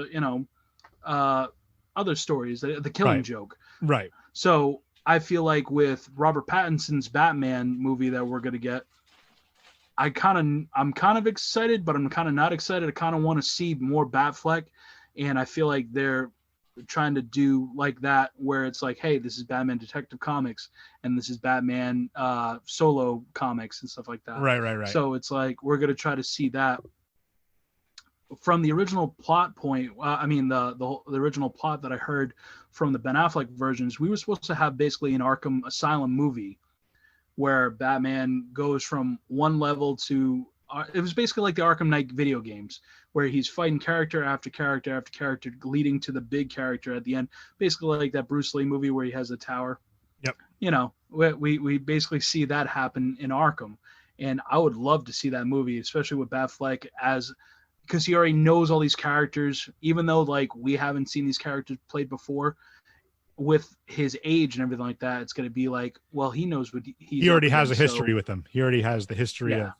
other stories, the Killing Joke. Right. So I feel like with Robert Pattinson's Batman movie that we're going to get, I'm kind of excited, but I'm kind of not excited. I kind of want to see more Batfleck. And I feel like they're trying to do like that, where it's like, hey, this is Batman Detective Comics and this is Batman solo comics and stuff like that. Right. So it's like, we're going to try to see that. From the original plot point, the original plot that I heard from the Ben Affleck versions, we were supposed to have basically an Arkham Asylum movie where Batman goes from one level to, it was basically like the Arkham Knight video games, where he's fighting character after character after character, leading to the big character at the end, basically like that Bruce Lee movie where he has the tower. Yep. We basically see that happen in Arkham, and I would love to see that movie, especially with Batfleck because he already knows all these characters, even though like we haven't seen these characters played before. with his age and everything like that, it's going to be like, well, he knows what he already has a history with them. He already has the history of,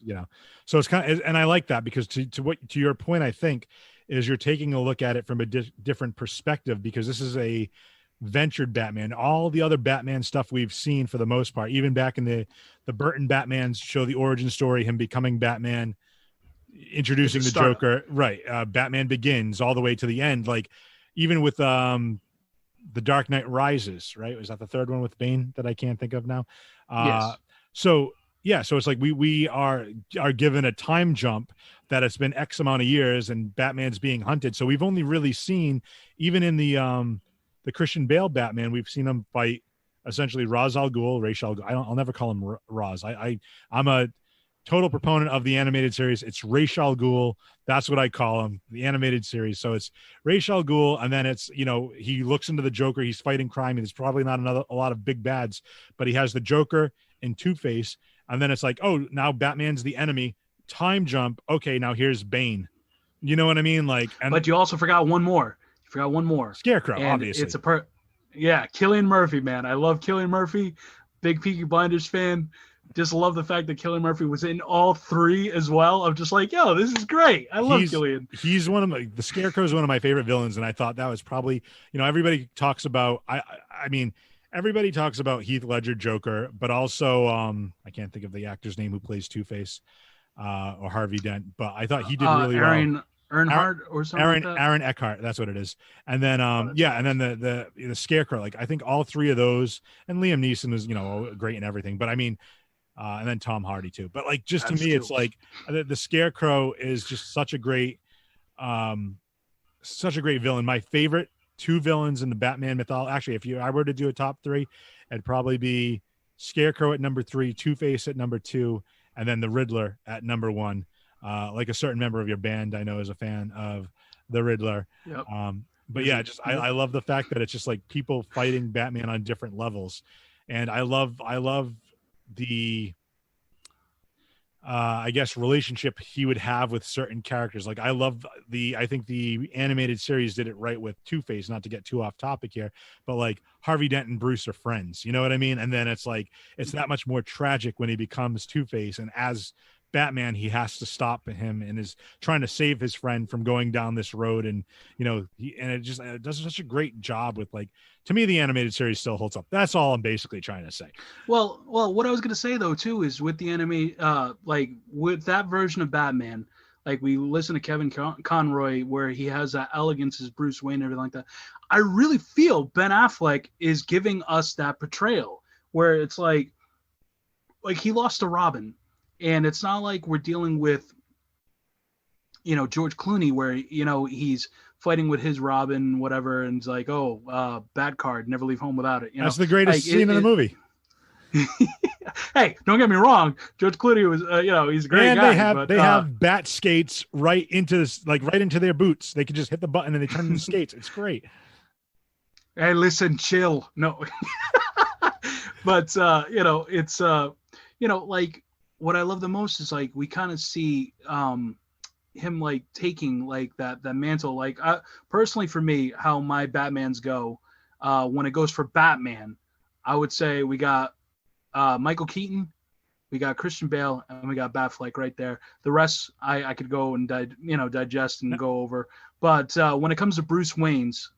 so it's kind of, and I like that because to your point, I think is you're taking a look at it from a different perspective, because this is a ventured Batman. All the other Batman stuff we've seen for the most part, even back in the Burton Batmans show the origin story, him becoming Batman, introducing the Joker, right? Batman Begins all the way to the end. Like even with the Dark Knight Rises, right? Was that the third one with Bane that I can't think of now? Yes. So it's like we are given a time jump that it's been X amount of years and Batman's being hunted. So we've only really seen, even in the Christian Bale Batman, we've seen him fight essentially Ra's al Ghul, Ra's al Ghul. I'll never call him Ra's. I'm a total proponent of the animated series. It's Ra's al Ghul. That's what I call him, the animated series. So it's Ra's al Ghul, and then it's, he looks into the Joker. He's fighting crime. There's probably not a lot of big bads, but he has the Joker and Two-Face, and then it's like, oh, now Batman's the enemy. Time jump. Okay, now here's Bane. You know what I mean? Like, but you also forgot one more. You forgot one more. Scarecrow, and obviously. It's Cillian Murphy, man. I love Cillian Murphy. Big Peaky Blinders fan. Just love the fact that Cillian Murphy was in all three as well. I'm just like, yo, this is great. I love Cillian. He's the Scarecrow is one of my favorite villains, and I thought that was probably, everybody talks about. I mean, everybody talks about Heath Ledger Joker, but also I can't think of the actor's name who plays Two-Face or Harvey Dent, but I thought he did really well. Earnhardt or something. Aaron Eckhart, that's what it is. And then and then the Scarecrow. Like I think all three of those, and Liam Neeson was great and everything, but I mean. And then Tom Hardy too. But like, just to me, it's like the Scarecrow is just such a great villain. My favorite two villains in the Batman mythology. Actually, I were to do a top three, it'd probably be Scarecrow at number 3, Two-Face at number 2, and then the Riddler at number 1. Like a certain member of your band I know is a fan of the Riddler. Yep. But yeah, I love the fact that it's just like people fighting Batman on different levels. And I love the I guess relationship he would have with certain characters. Like I think the animated series did it right with Two-Face, not to get too off topic here, but like Harvey Dent and Bruce are friends, you know what I mean? And then it's like it's that much more tragic when he becomes Two-Face, and as Batman he has to stop him and is trying to save his friend from going down this road, and it does such a great job with, like, to me the animated series still holds up. That's all I'm basically trying to say. Well, what I was going to say though too is with the anime, like with that version of Batman, like we listen to Kevin Conroy where he has that elegance as Bruce Wayne and everything like that. I really feel Ben Affleck is giving us that portrayal where it's like he lost to Robin. And it's not like we're dealing with, George Clooney, where, he's fighting with his Robin, whatever, and it's like, bad card, never leave home without it. That's the greatest scene in the movie. Hey, don't get me wrong. George Clooney was, he's a great guy. They have bat skates right into their boots. They can just hit the button and they turn into skates. It's great. Hey, listen, chill. No, but it's like. What I love the most is like we kind of see him like taking like that mantle. Like personally for me, how my Batmans go when it goes for Batman, I would say we got Michael Keaton, we got Christian Bale, and we got Batfleck right there. The rest I could go and digest and go over. But when it comes to Bruce Wayne's,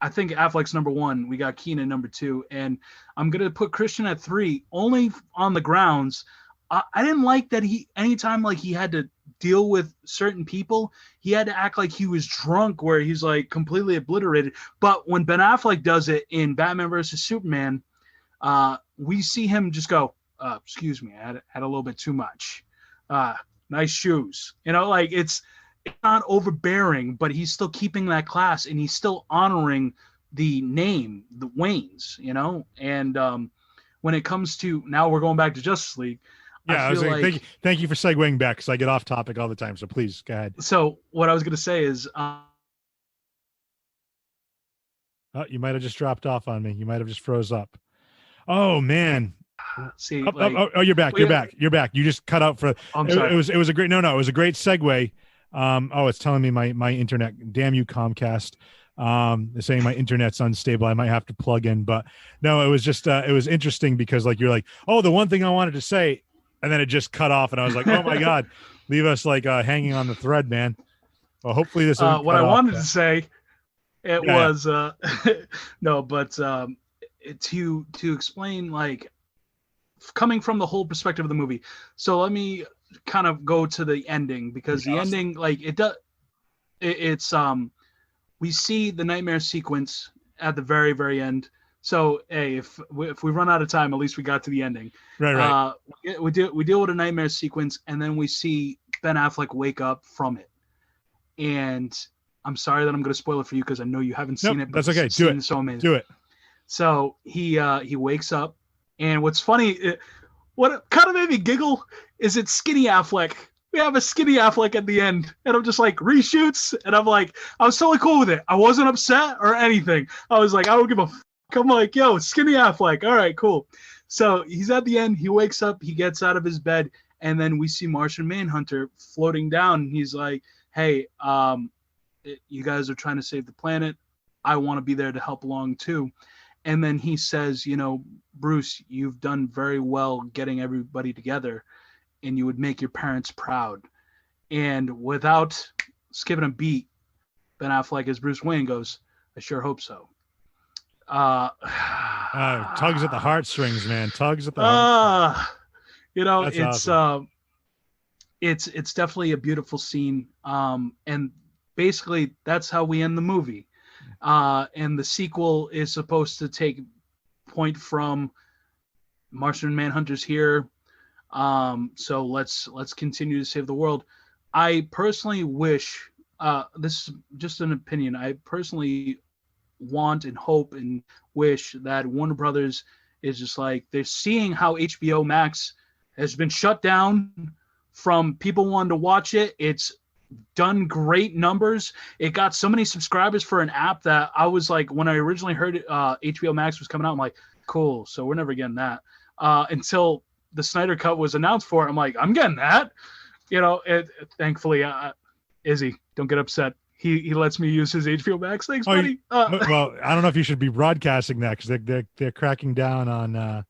I think Affleck's number 1. We got Keaton number 2, and I'm gonna put Christian at 3 only on the grounds. I didn't like that anytime like he had to deal with certain people, he had to act like he was drunk where he's like completely obliterated. But when Ben Affleck does it in Batman versus Superman, we see him just go, excuse me, I had a little bit too much. Nice shoes. Like it's not overbearing, but he's still keeping that class and he's still honoring the name, the Waynes, and when it comes to, now we're going back to Justice League. Yeah, I was like, thank you for segueing back because I get off topic all the time. So please go ahead. So what I was going to say is, you might have just dropped off on me. You might have just froze up. Oh man. See, you're back. You're back. You just cut out for. I'm sorry. It was a great. No, it was a great segue. It's telling me my internet. Damn you, Comcast. They're saying my internet's unstable. I might have to plug in, but no, it was just it was interesting because like you're like, oh, the one thing I wanted to say, and then it just cut off, and I was like, oh my god, leave us like hanging on the thread, man. Well, hopefully this. What I wanted to say, was no, but to explain like coming from the whole perspective of the movie. So let me kind of go to the ending because the ending, like it's we see the nightmare sequence at the very, very end. So, hey, if we run out of time, at least we got to the ending. Right. We deal with a nightmare sequence, and then we see Ben Affleck wake up from it. And I'm sorry that I'm going to spoil it for you because I know you haven't seen it. But that's okay. Do it. So amazing. Do it. So he wakes up, and what's funny, what kind of made me giggle is it's skinny Affleck. We have a skinny Affleck at the end, and I'm just like, reshoots, and I'm like, I was totally cool with it. I wasn't upset or anything. I was like, I don't give a f-. I'm like, yo, skinny Affleck. All right, cool. So he's at the end. He wakes up. He gets out of his bed, and then we see Martian Manhunter floating down. He's like, hey, you guys are trying to save the planet. I want to be there to help along too. And then he says, you know, Bruce, you've done very well getting everybody together, and you would make your parents proud. And without skipping a beat, Ben Affleck as Bruce Wayne goes, I sure hope so. Tugs at the heartstrings, man. Tugs at the heartstrings. You know, That's it's awesome. It's definitely a beautiful scene. And basically that's how we end the movie. And the sequel is supposed to take point from Martian Manhunter's here. So let's continue to save the world. I personally wish, this is just an opinion, I personally want and hope and wish that Warner Brothers is just like, they're seeing how HBO Max has been shut down from people wanting to watch it. It's done great numbers. It got so many subscribers for an app that I was like, when I originally heard it, HBO Max was coming out, I'm like, cool, so we're never getting that. Until the Snyder Cut was announced for it, I'm like, I'm getting that. You know, thankfully, Izzy, don't get upset. He lets me use his HBO Max. Thanks, buddy. Well, I don't know if you should be broadcasting that because they're cracking down on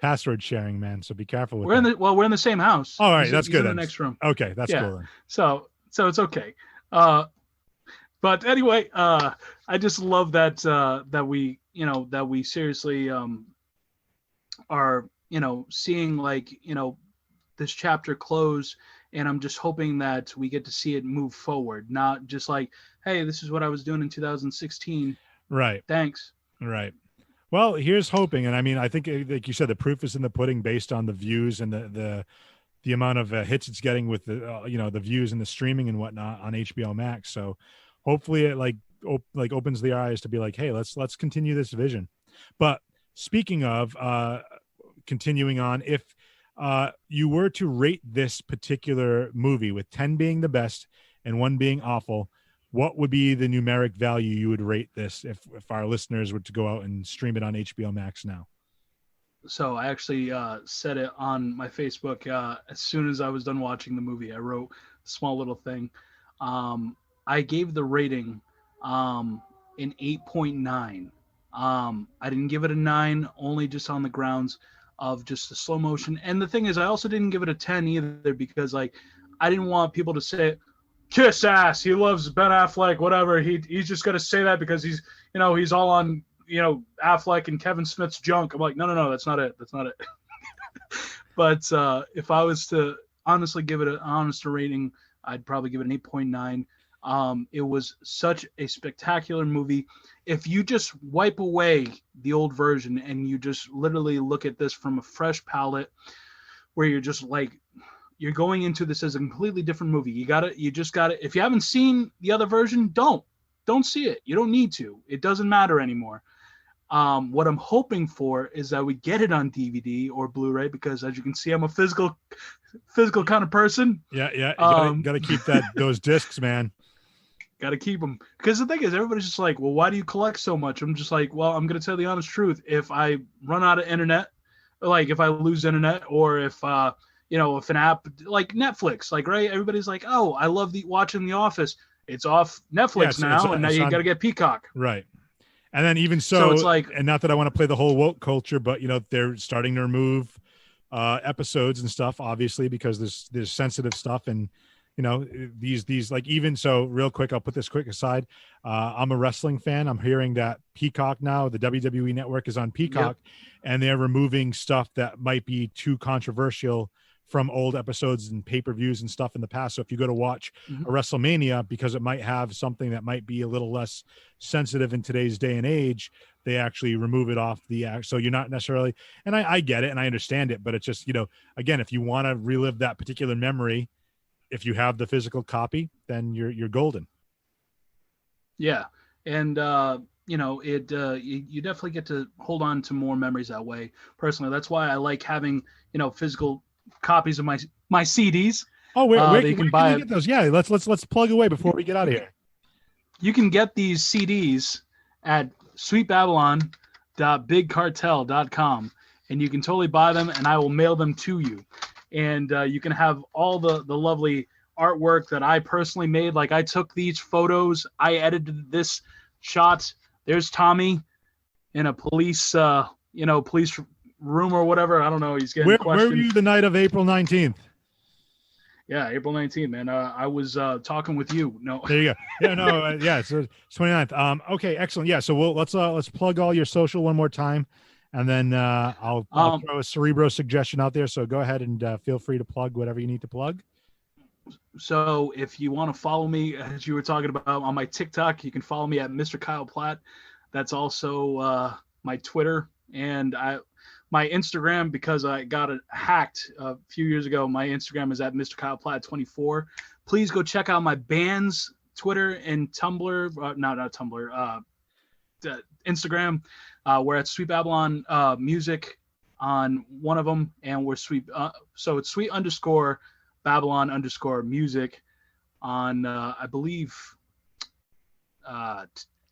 password sharing, man. So be careful with that. We're in the same house. All right, He's that's good. in the then. next room. Okay, that's cool. Then. So it's okay. But anyway, I just love that that we seriously are seeing like this chapter close, and I'm just hoping that we get to see it move forward, not just like, hey, this is what I was doing in 2016. Right. Thanks. Right. Well, here's hoping, and I mean, I think, like you said, the proof is in the pudding, based on the views and the amount of hits it's getting with the the views and the streaming and whatnot on HBO Max. So hopefully it like opens the eyes to be like, hey, let's continue this vision. But speaking of continuing on, if you were to rate this particular movie with 10 being the best and 1 being awful, what would be the numeric value you would rate this if our listeners were to go out and stream it on HBO Max now? So I actually said it on my Facebook as soon as I was done watching the movie. I wrote a small little thing. I gave the rating an 8.9. I didn't give it a 9, only just on the grounds of just the slow motion. And the thing is, I also didn't give it a 10 either, because like I didn't want people to say, kiss ass, he loves Ben Affleck, whatever. He's just gonna say that because he's he's all on Affleck and Kevin Smith's junk. I'm like, no, that's not it. But if I was to honestly give it an honest rating, I'd probably give it an 8.9. It was such a spectacular movie. If you just wipe away the old version and you just literally look at this from a fresh palette, where you're just like, you're going into this as a completely different movie. You just got to, if you haven't seen the other version, don't see it. You don't need to. It doesn't matter anymore. What I'm hoping for is that we get it on DVD or Blu-ray, because as you can see, I'm a physical kind of person. Yeah. You gotta keep those discs, man. Got to keep them, because the thing is, everybody's just like, well, why do you collect so much? I'm just like, well, I'm gonna tell the honest truth. If I run out of internet, like if I lose internet, or if if an app like Netflix, like, right, everybody's like, oh, I love watching The Office. it's off Netflix now, and now you got to get Peacock. Right. And then even so it's like, and not that I want to play the whole woke culture, but they're starting to remove episodes and stuff, obviously, because there's sensitive stuff, and these like, even so, real quick, I'll put this quick aside. I'm a wrestling fan. I'm hearing that Peacock now, the WWE network, is on Peacock, and they're removing stuff that might be too controversial from old episodes and pay-per-views and stuff in the past. So if you go to watch a WrestleMania, because it might have something that might be a little less sensitive in today's day and age, they actually remove it off the act. So you're not necessarily, and I get it and I understand it, but it's just, again, if you want to relive that particular memory, if you have the physical copy, then you're golden. Yeah. And, you definitely get to hold on to more memories that way. Personally, that's why I like having, physical copies of my CDs. Oh, where you can buy you get those? Yeah, let's plug away before we get out of here. You can get these CDs at sweetbabylon.bigcartel.com, and you can totally buy them, and I will mail them to you. And you can have all the lovely artwork that I personally made. Like, I took these photos, I edited this shot. There's Tommy in a police room or whatever. I don't know. He's getting questioned. Where were you the night of April 19th? Yeah, April 19th, man. I was talking with you. No. There you go. Yeah, no, yeah, it's 29th. Okay, excellent. Yeah, so let's plug all your social one more time, and then I'll throw a Cerebro suggestion out there. So go ahead and feel free to plug whatever you need to plug. So if you want to follow me, as you were talking about, on my TikTok, you can follow me at Mr. Kyle Platt. That's also my Twitter, and my Instagram, because I got it hacked a few years ago. My Instagram is at Mr. Kyle Platt 24. Please go check out my band's Twitter and Tumblr. Not Tumblr. Instagram. We're at Sweet Babylon Music on one of them, and we're Sweet. So it's Sweet _ Babylon _ music on I believe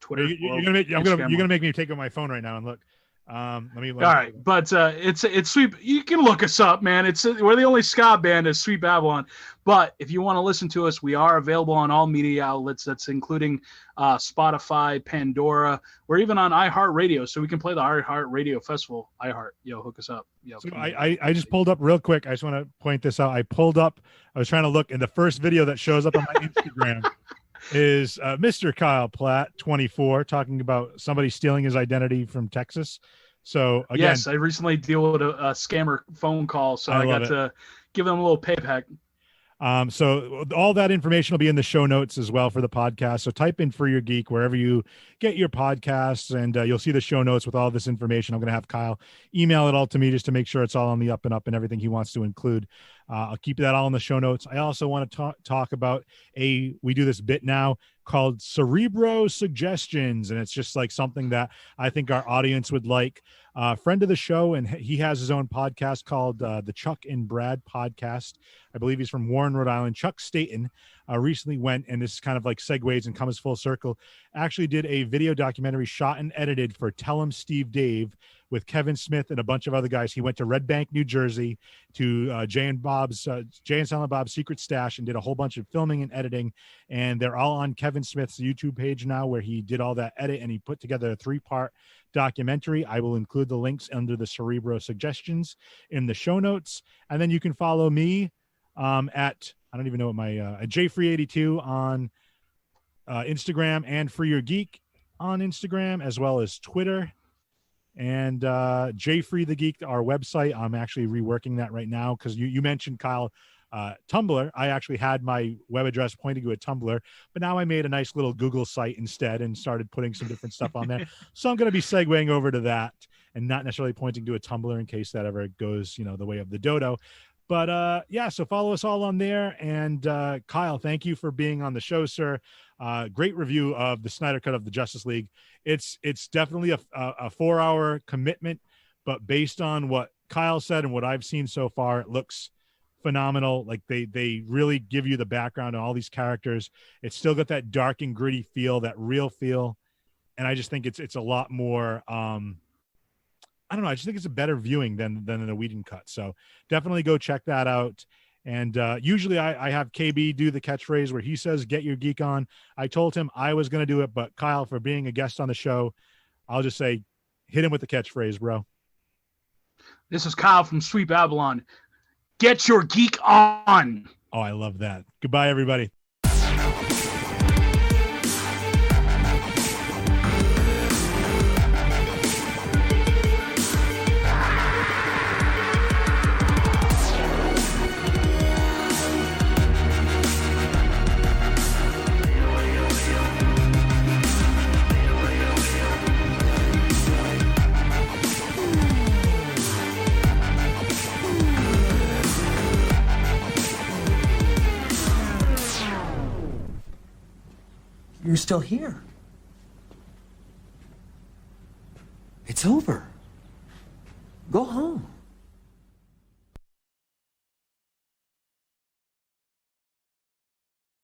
Twitter. You're gonna make me take out my phone right now and look. Let me. All right, but it's Sweet. You can look us up, man. We're the only ska band as Sweet Babylon. But if you want to listen to us, we are available on all media outlets. That's including Spotify, Pandora. We're even on iHeartRadio, so we can play the iHeartRadio Festival. Hook us up. So I just pulled up real quick. I just want to point this out. I was trying to look, and the first video that shows up on my Instagram is Mr. Kyle Platt 24 talking about somebody stealing his identity from Texas. So again, yes, I recently deal with a scammer phone call, so I got to give them a little payback. So all that information will be in the show notes as well for the podcast. So type in For Your Geek wherever you get your podcasts, and you'll see the show notes with all this information. I'm going to have Kyle email it all to me just to make sure it's all on the up and up and everything he wants to include. I'll keep that all in the show notes. I also want to talk about we do this bit now called Cerebro Suggestions, and it's just like something that I think our audience would like. Friend of the show, and he has his own podcast called the Chuck and Brad Podcast. I believe he's from Warren, Rhode Island. Chuck Staten recently went, and this kind of like segues and comes full circle, actually did a video documentary shot and edited for Tell Em Steve-Dave with Kevin Smith and a bunch of other guys. He went to Red Bank, New Jersey to Jay and Silent Bob's Secret Stash and did a whole bunch of filming and editing. And they're all on Kevin Smith's YouTube page now, where he did all that edit and he put together a 3-part documentary. I will include the links under the Cerebro Suggestions in the show notes. And then you can follow me at, I don't even know what my, JFree82 on Instagram, and For Your Geek on Instagram, as well as Twitter. And JFree the Geek, our website, I'm actually reworking that right now, because you mentioned, Kyle, Tumblr. I actually had my web address pointing to a Tumblr, but now I made a nice little Google site instead and started putting some different stuff on there. So I'm going to be segueing over to that and not necessarily pointing to a Tumblr in case that ever goes, the way of the dodo. But yeah, so follow us all on there. And Kyle, thank you for being on the show, sir. Great review of the Snyder Cut of the Justice League. It's definitely a 4-hour commitment, but based on what Kyle said and what I've seen so far, it looks phenomenal. Like they really give you the background on all these characters. It's still got that dark and gritty feel, that real feel. And I just think it's a lot more, I don't know. I just think it's a better viewing than in a Whedon cut. So definitely go check that out. And usually I have KB do the catchphrase where he says, "Get your geek on." I told him I was going to do it, but Kyle, for being a guest on the show, I'll just say, hit him with the catchphrase, bro. This is Kyle from Sweet Babylon. Get your geek on. Oh, I love that. Goodbye, everybody. You're still here. It's over. Go home.